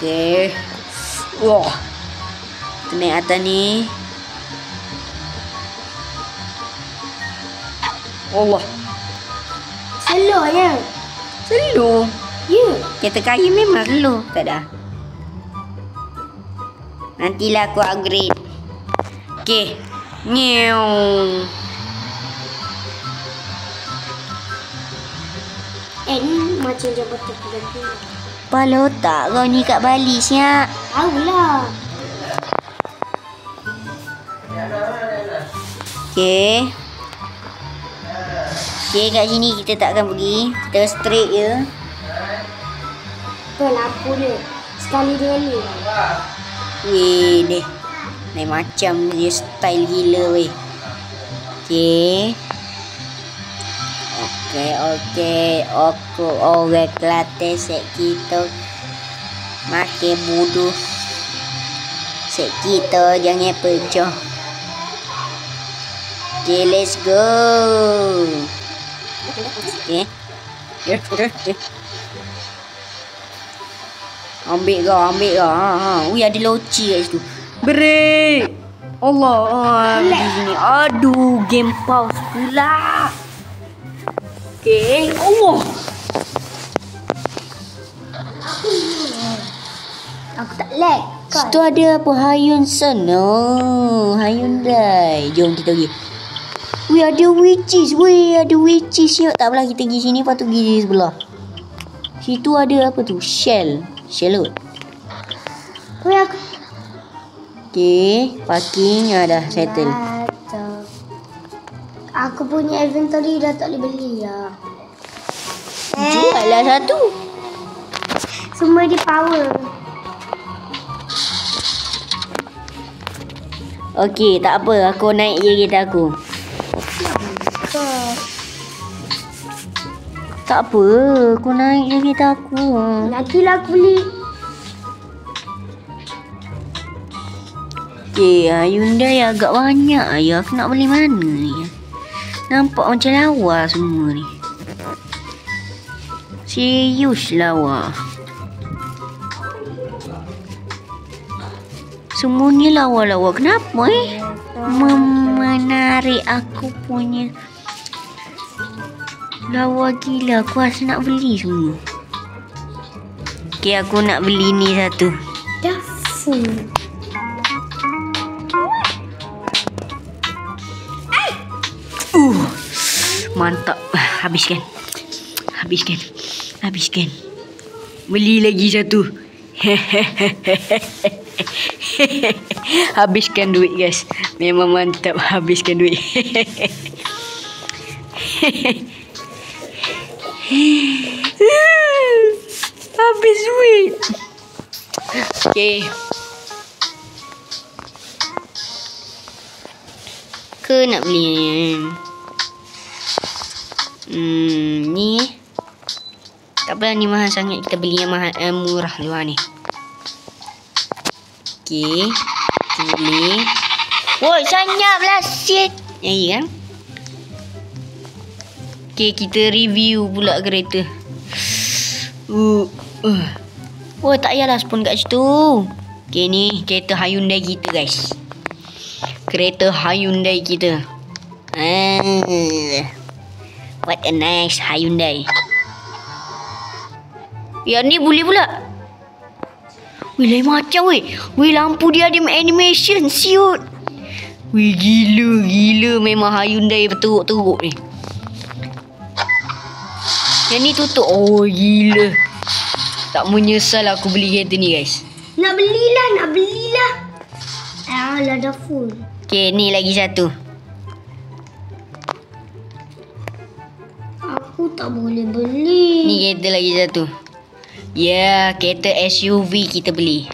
S2: Okay. Wah. Kita naik atas ni. Allah.
S3: Slow ya.
S2: Slow.
S3: Ya.
S2: Kereta kaya memang slow. Tak dah. Nantilah aku upgrade. Okay. Nyew.
S3: Ni macam jabatan ganti.
S2: Pala otak kau ni kat Bali siap.
S3: Tahulah.
S2: Okay. Okay, kat sini kita tak akan pergi. Kita straight je.
S3: Lampu dia. Sekali dia ni.
S2: Weh deh. Lain macam dia style gila weh. Okay. Aku orang Kelantan set kita makin bodoh. Set kita jangan pecah. Okay, let's go. Okay. Ambil kau. Ui, ada loci kat situ. Break. Allah. Di sini. Aduh, game pause pula. Okay. Allah.
S3: Aku tak lag.
S2: Situ ada apa? Hyundai. Oh, Hyundai. Jom kita pergi. Weh, ada witches. Ada witches. Yuk, tak apalah kita pergi sini, lepas tu pergi sebelah. Situ ada apa tu? Shell kot.
S3: Weh, aku
S2: Okay, parking dah settle.
S3: Aku punya inventory dah tak boleh beli lah.
S2: Jual lah satu.
S3: Semua di power.
S2: Okay, tak apa. Aku naik je kereta aku. Tak apa. Aku naik je kereta aku.
S3: Nantilah aku beli.
S2: Okay, Hyundai agak banyak. Ya, aku nak beli mana ni? Nampak macam lawa semua ni. Serius lawa. Semuanya lawa-lawa. Kenapa menarik aku punya lawa gila. Aku rasa nak beli semua. Okay, aku nak beli ni satu.
S3: Dah full.
S2: Mantap. Habiskan. Beli lagi satu. Habiskan duit, guys. Memang mantap. Habiskan duit. Habis duit. Okay. Ke nak beli ni. Tak apalah, ni mahal sangat. Kita beli yang mahal, murah luar ni. Okay, kita beli. Woi, senyap lah shit. Ya kan? Okay, kita review pula kereta. Oh, tak payahlah spoon kat situ. Okay, ni kereta Hyundai kita, guys. Kereta Hyundai kita. What a nice Hyundai. Yang ni boleh pula. Weh, lain macam weh. Weh, lampu dia ada animation. Siut. Weh, gila. Memang Hyundai berteruk-teruk ni. Yang ni tutup. Oh, gila. Tak menyesal aku beli kereta ni, guys.
S3: Nak belilah. Alah, dah full.
S2: Okay, ni lagi satu.
S3: Aku tak boleh beli.
S2: Ni kereta lagi satu. Ya, kereta SUV kita beli.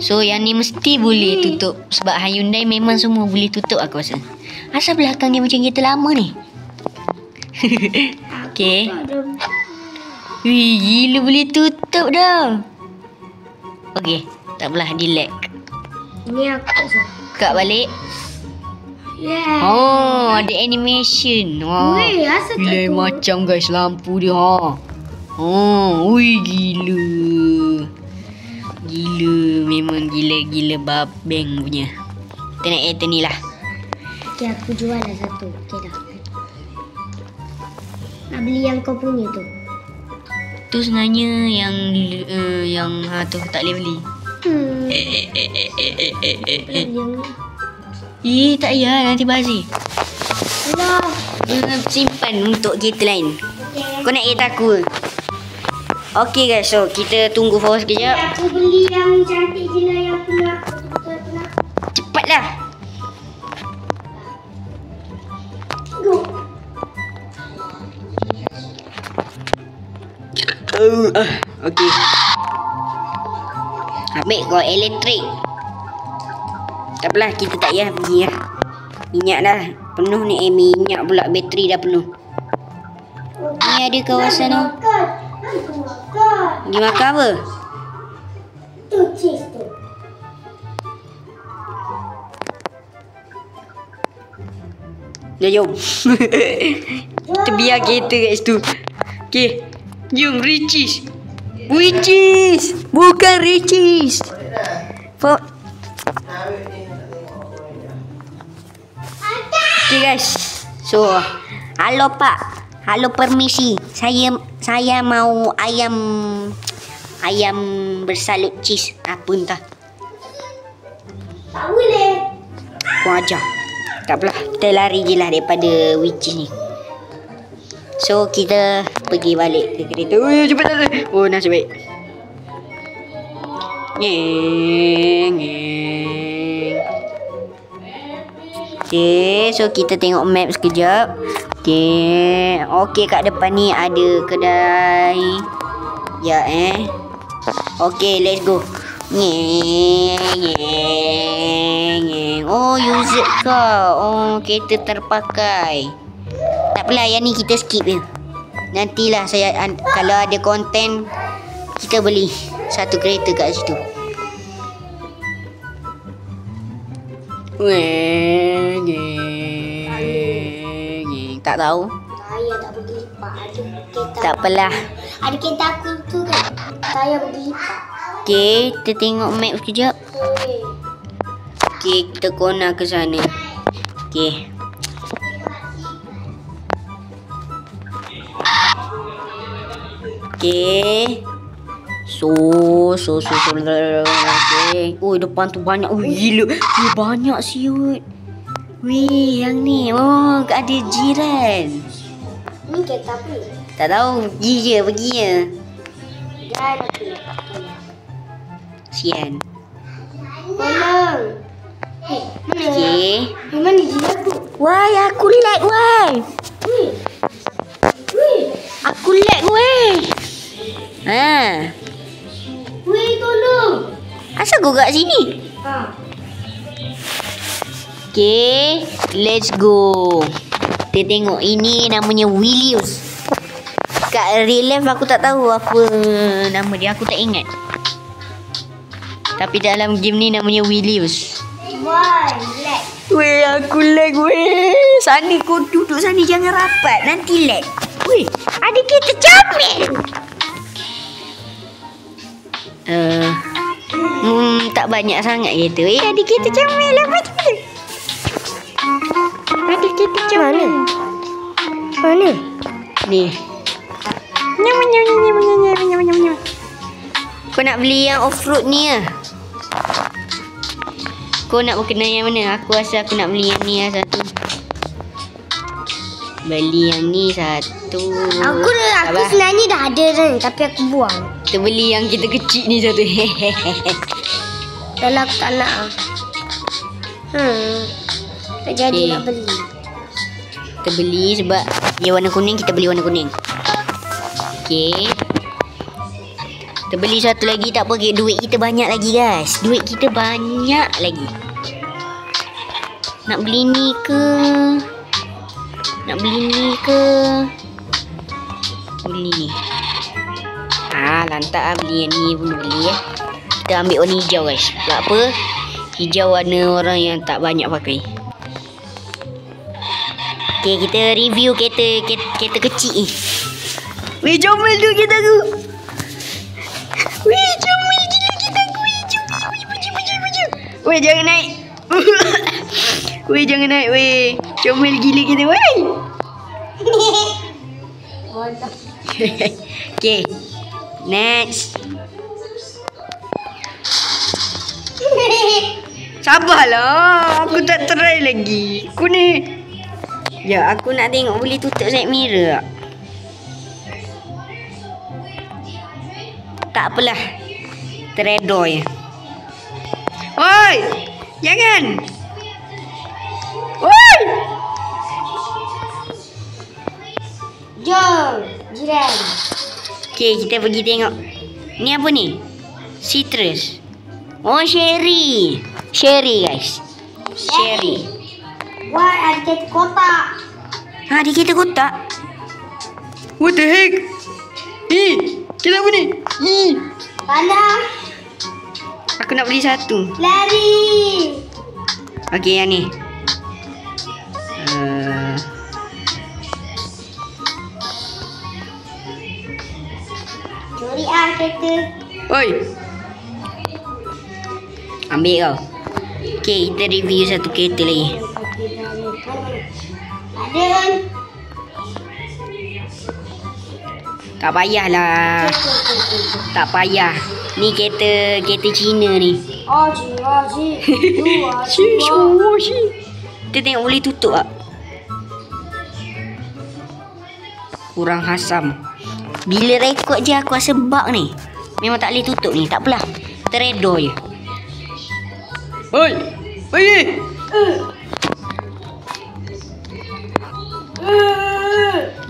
S2: So, yang ni mesti boleh tutup. Sebab Hyundai memang semua boleh tutup, aku rasa. Asal belakang dia macam kereta lama ni? Okay. Wih, gila boleh tutup dah. Okay, tak apalah, dia lag.
S3: Ni aku
S2: Buka balik.
S3: Yeah.
S2: Oh, ada animation. Wah.
S3: Weh, asal tak
S2: Gila
S3: tu?
S2: macam, guys, lampu dia. Oh, wih, gila. Memang gila babeng punya. Kita nak kereta ni lah.
S3: Okay, aku jual lah satu. Okay dah. Nak beli yang kau punya tu.
S2: Tu sebenarnya yang tu tak boleh beli. Tak payah, nanti bazir.
S3: Alah.
S2: Simpan untuk kereta lain. Kau nak kereta aku ke? Okay, guys, so kita tunggu Fawaz sekejap.
S3: Aku beli yang cantik je lah, yang aku nak.
S2: Cepatlah.
S3: Go.
S2: Okay. Ambil kau elektrik. Tak apalah, kita tak payah pergi lah. Minyak dah penuh ni. Minyak pula, bateri dah penuh. Ni ada kawasan tu. Pergi makan apa?
S3: Tu cheese tu.
S2: Dah, jom. Kita biar kereta kat situ. Okay, jom. Ricis. Bukan Ricis. Okay, guys. So, halo Pak. Halo, permisi. Saya mau ayam ayam bersalut cheese. Apa entah.
S3: Tak boleh.
S2: Kau ajar. Tak apalah. Kita lari je lah daripada witches ni. So kita pergi balik ke kereta. Oh cepat tak. Oh nasib baik. Ngeng. Okay, so kita tengok map sekejap. Okay, kat depan ni ada kedai. Ya Okay, let's go. Ngeng. Oh, user car. Oh, kereta terpakai. Tak apalah, yang ni kita skip je. Nantilah kalau ada konten, kita beli satu kereta kat situ. Tak tahu.
S3: Tayar tak pergi lipat. Ada kereta.
S2: Tak apalah.
S3: Ada kereta aku tu kan. Tayar pergi lipat.
S2: Okay, kita tengok map sekejap.
S3: Okay.
S2: Okay, kita corner ke sana. Okay. Okay. Okay. Oh, depan tu banyak. Oh, gila. Banyak siut. Weh, yang ni. Oh, ada jiran.
S3: Ni kereta apa?
S2: Tak tahu. Pergi je.
S3: Dan aku letak tayar.
S2: Sian.
S3: Tolong. Mana?
S2: Okay.
S3: Mana dia aku?
S2: Why, aku lag, why?
S3: Weh.
S2: Aku lag, weh.
S3: Weh, tolong.
S2: Asal kau kat sini?
S3: Ha.
S2: Okay, let's go. Kita tengok, ini namanya Willius. Kat real life aku tak tahu apa nama dia, aku tak ingat. Tapi dalam game ni namanya Willius.
S3: Why? Lag.
S2: Weh, aku lag, weh. Sana kau duduk sana, jangan rapat. Nanti lag. Weh, ada kereta comel. Tak banyak sangat kereta. Ada kereta comel lah macam tu. Ada kereta comel. Mana? Ni. Kau nak beli yang off-road ni lah. Kau nak berkenaan yang mana? Aku rasa aku nak beli yang ni lah satu. Beli yang ni satu.
S3: Aku sebenarnya dah ada kan, tapi aku buang.
S2: Kita beli yang kita kecil ni satu.
S3: Kalau aku tak nak. Tak jadi
S2: Okay.
S3: nak beli.
S2: Kita beli sebab dia warna kuning, kita beli warna kuning. Okay. Kita beli satu lagi, tak apa. Duit kita banyak lagi guys. Duit kita banyak lagi. Nak beli ni ke? Nak beli ni ke? Beli ni. Lantak lah beli yang ni pun beli ya. Kita ambil warna hijau guys. Sebab apa? Hijau warna orang yang tak banyak pakai. Okay, kita review kereta kecil ni. Weh, comel tu kereta aku. Weh, comel gila kereta aku. Weh, jangan naik. Weh, jangan naik weh. Comel gila kereta weh. Okay, next. Sabarlah, aku tak try lagi. Aku ni. Ya, aku nak tengok boleh tutup side mirror tak? Tak apalah. Teredor je. Oi! Jangan! Oi!
S3: Jom, jiran.
S2: Okay, kita pergi tengok. Ni apa ni? Citrus. Oh, Sherry. Sherry guys. Sherry.
S3: Why ada kereta kotak?
S2: Ha, dia kereta kotak. What the heck? Kita apa ni?
S3: Mana?
S2: Aku nak beli satu.
S3: Lari.
S2: Okay, yang ni.
S3: Curi kereta.
S2: Oi. Ambil kau. Okay, kita review satu kereta lagi.
S3: Ada.
S2: Tak payahlah. Tak payah. Ni kereta Cina ni.
S3: Haji.
S2: Kita tengok boleh tutup tak? Kurang hasam. Bila rekod je aku rasa bug ni. Memang tak boleh tutup ni. Tak apalah. Teredor je. Oi! Oi!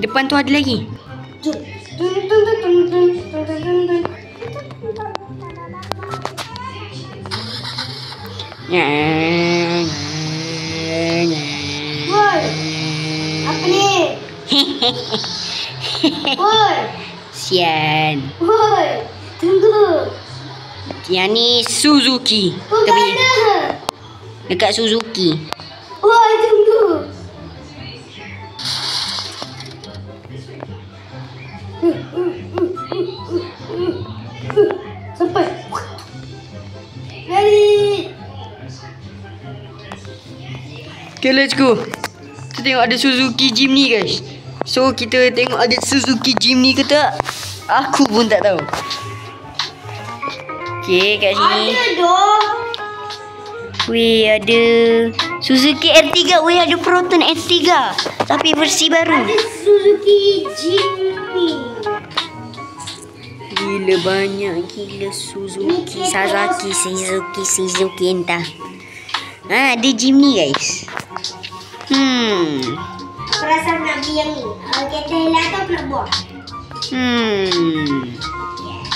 S2: Depan tu ada lagi.
S3: Woi. Apa ni? Woi.
S2: Sian.
S3: Woi. Tunggu.
S2: Yang ni Suzuki.
S3: Kau
S2: Kita pergi
S3: mana?
S2: dekat Suzuki.
S3: Woi, tunggu. Sampai. Ready.
S2: Okay, let's go. Kita tengok ada Suzuki Jimny guys. So kita tengok ada Suzuki Jimny ke tak? Aku pun tak tahu. Okay, kat sini.
S3: Ada dong.
S2: Weh, ada Suzuki R3. Weh, ada Proton R3. Tapi versi baru.
S3: Ada Suzuki Jimny.
S2: Gila banyak. Gila Suzuki. Suzuki entah. Ha, ada Jimny guys.
S3: Aku rasa aku nak beli yang ni. Kereta hilang tu aku nak buat. Yes.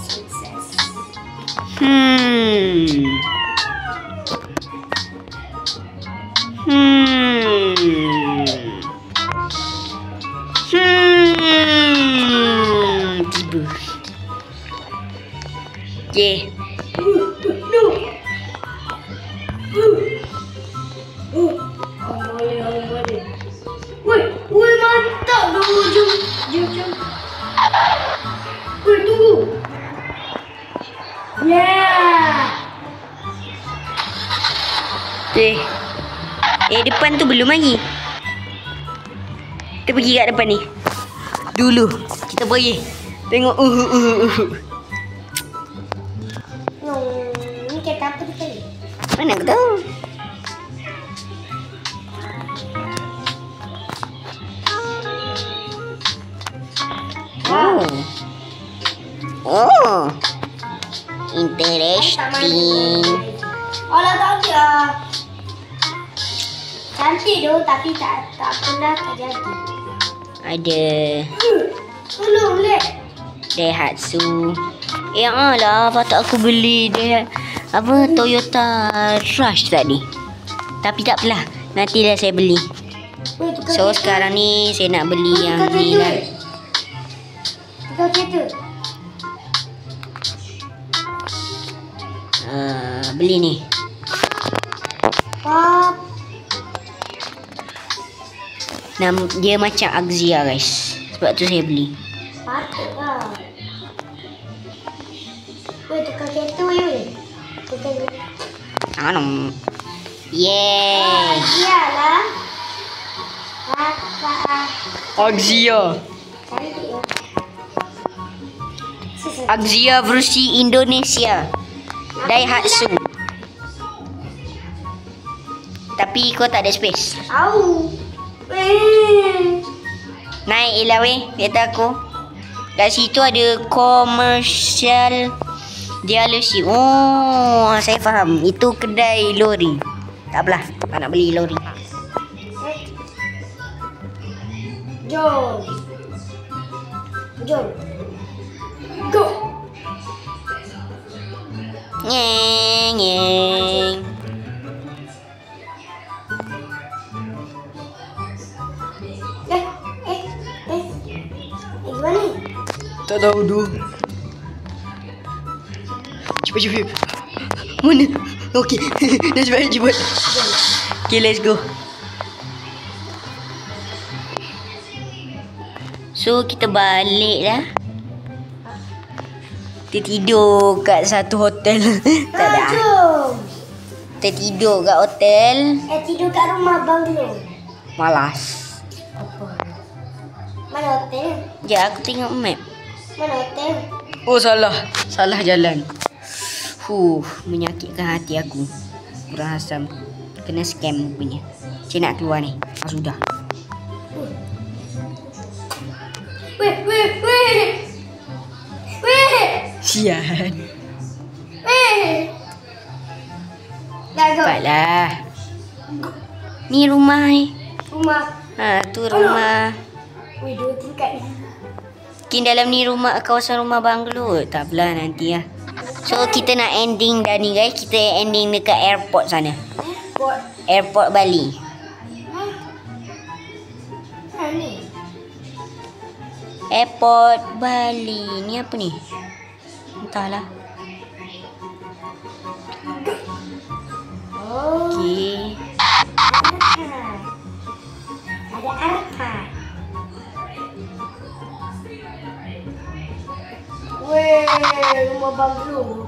S3: Sukses.
S2: Tiba. Okay.
S3: Boleh. Woi, mantap dong. Jom. Woi, tunggu. Yeah.
S2: Depan tu belum lagi. Kita pergi kat depan ni. Dulu kita pergi tengok
S3: No, ni kereta apa tu tadi?
S2: Mana aku tahu. Oh. Interesting.
S3: Alah, tak ada. Cantik tu tapi tak pernah terjadi.
S2: Ada
S3: Tolong, Lek.
S2: Daihatsu. Alah, patut aku beli Toyota Rush tadi. Tapi tak apalah. Nantilah saya beli.
S3: Woi, tukar
S2: So
S3: kereta.
S2: sekarang ni saya nak beli yang
S3: Tukar
S2: ni
S3: kereta.
S2: lah.
S3: Tukar kereta.
S2: Beli ni.
S3: Pap.
S2: Dia macam Axia guys. Sebab tu saya beli.
S3: Patutlah. Woi, tukar kereta woi. Tukar kereta.
S2: Anam. Yeah.
S3: Iyalah. Kakak.
S2: Axia.
S3: Cantik ya.
S2: Axia versi Indonesia. Daihatsu. Tapi kau tak ada space.
S3: Au.
S2: Naik je lah weh kereta aku. Kat situ ada commercial dealership. Oh, saya faham. Itu kedai lori. Tak apalah, tak nak beli lori.
S3: Jom. Go.
S2: Nyeng nyeng.
S3: Gimana ni?
S2: Tak tahu tu. Cepat. Mana? Okey. Dah cepat. Okay, let's go. So, kita balik lah. Kita tidur kat satu hotel. Tak ada.
S3: Jom.
S2: Kita tidur kat hotel.
S3: Tidur kat rumah banglo.
S2: Malas.
S3: Mana hotel?
S2: Sekejap aku tengok map.
S3: Mana hotel?
S2: Oh salah. Salah jalan. Menyakitkan hati aku. Kurang asam. Kena scam punya. Cik nak keluar ni. Sudah.
S3: Weh.
S2: Sian.
S3: Dah go.
S2: Cepatlah. Ni rumah ni.
S3: Rumah.
S2: Tu rumah.
S3: Weh, 2 tingkat ni.
S2: Mungkin dalam ni rumah, kawasan rumah banglo. Tak apalah nanti lah. So kita nak ending dah ni guys. Kita ending dekat airport sana. Airport Bali.
S3: Ni.
S2: Airport Bali. Ni apa ni? Entahlah. Okey.
S3: Ada apa? Weh, rumah banglo.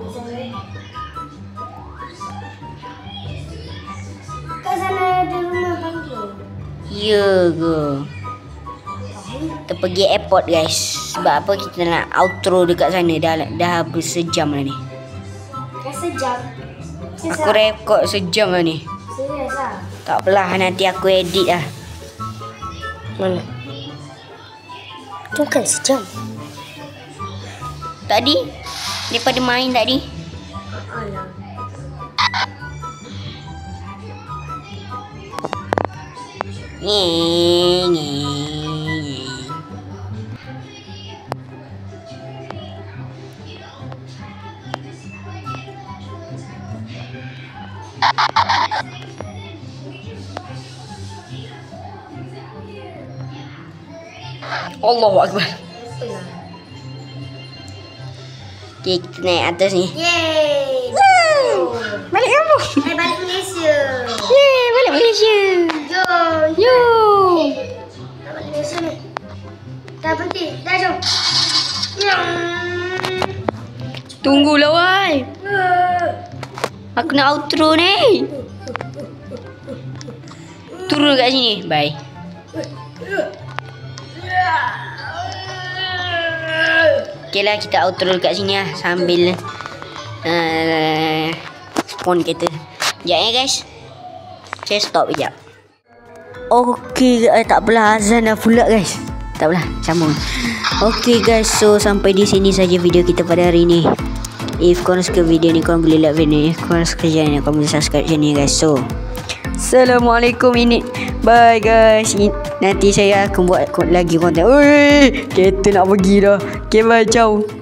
S3: Kat sana ada rumah banglo.
S2: Ya ke? Kita pergi airport guys. Sebab apa kita nak outro dekat sana. Dah habis sejam lah ni.
S3: Dah sejam.
S2: Aku rekod sejam lah ni.
S3: Serius lah.
S2: Tak apalah, nanti aku edit lah.
S3: Mana? Tu kan sejam.
S2: Tadi daripada main tadi.
S3: Alah.
S2: Allahu Akbar. Okay, kita naik atas ni.
S3: Yeay.
S2: Balik kamu.
S3: Balik Malaysia.
S2: Yeay, balik Malaysia.
S3: Jom.
S2: Yo.
S3: Nak balik Malaysia ni. Dah berhenti. Dah jom.
S2: Tunggulah wai. Aku nak outro ni. Turun kat sini. Bye. Okay lah, kita outro kat sini lah. Sambil spawn kereta. Sekejap ya guys. Saya stop sekejap. Okay guys, tak apalah, azan dah pula guys. Tak apalah, sambung. Okay guys, so sampai di sini saja video kita pada hari ni. If korang suka video ni, korang boleh like video ni. Korang suka channel ni, korang boleh subscribe channel ni guys. So Assalamualaikum ini. Bye guys. Nanti saya akan buat lagi konten. Oi, kereta nak pergi dah. Okay, bye, ciao.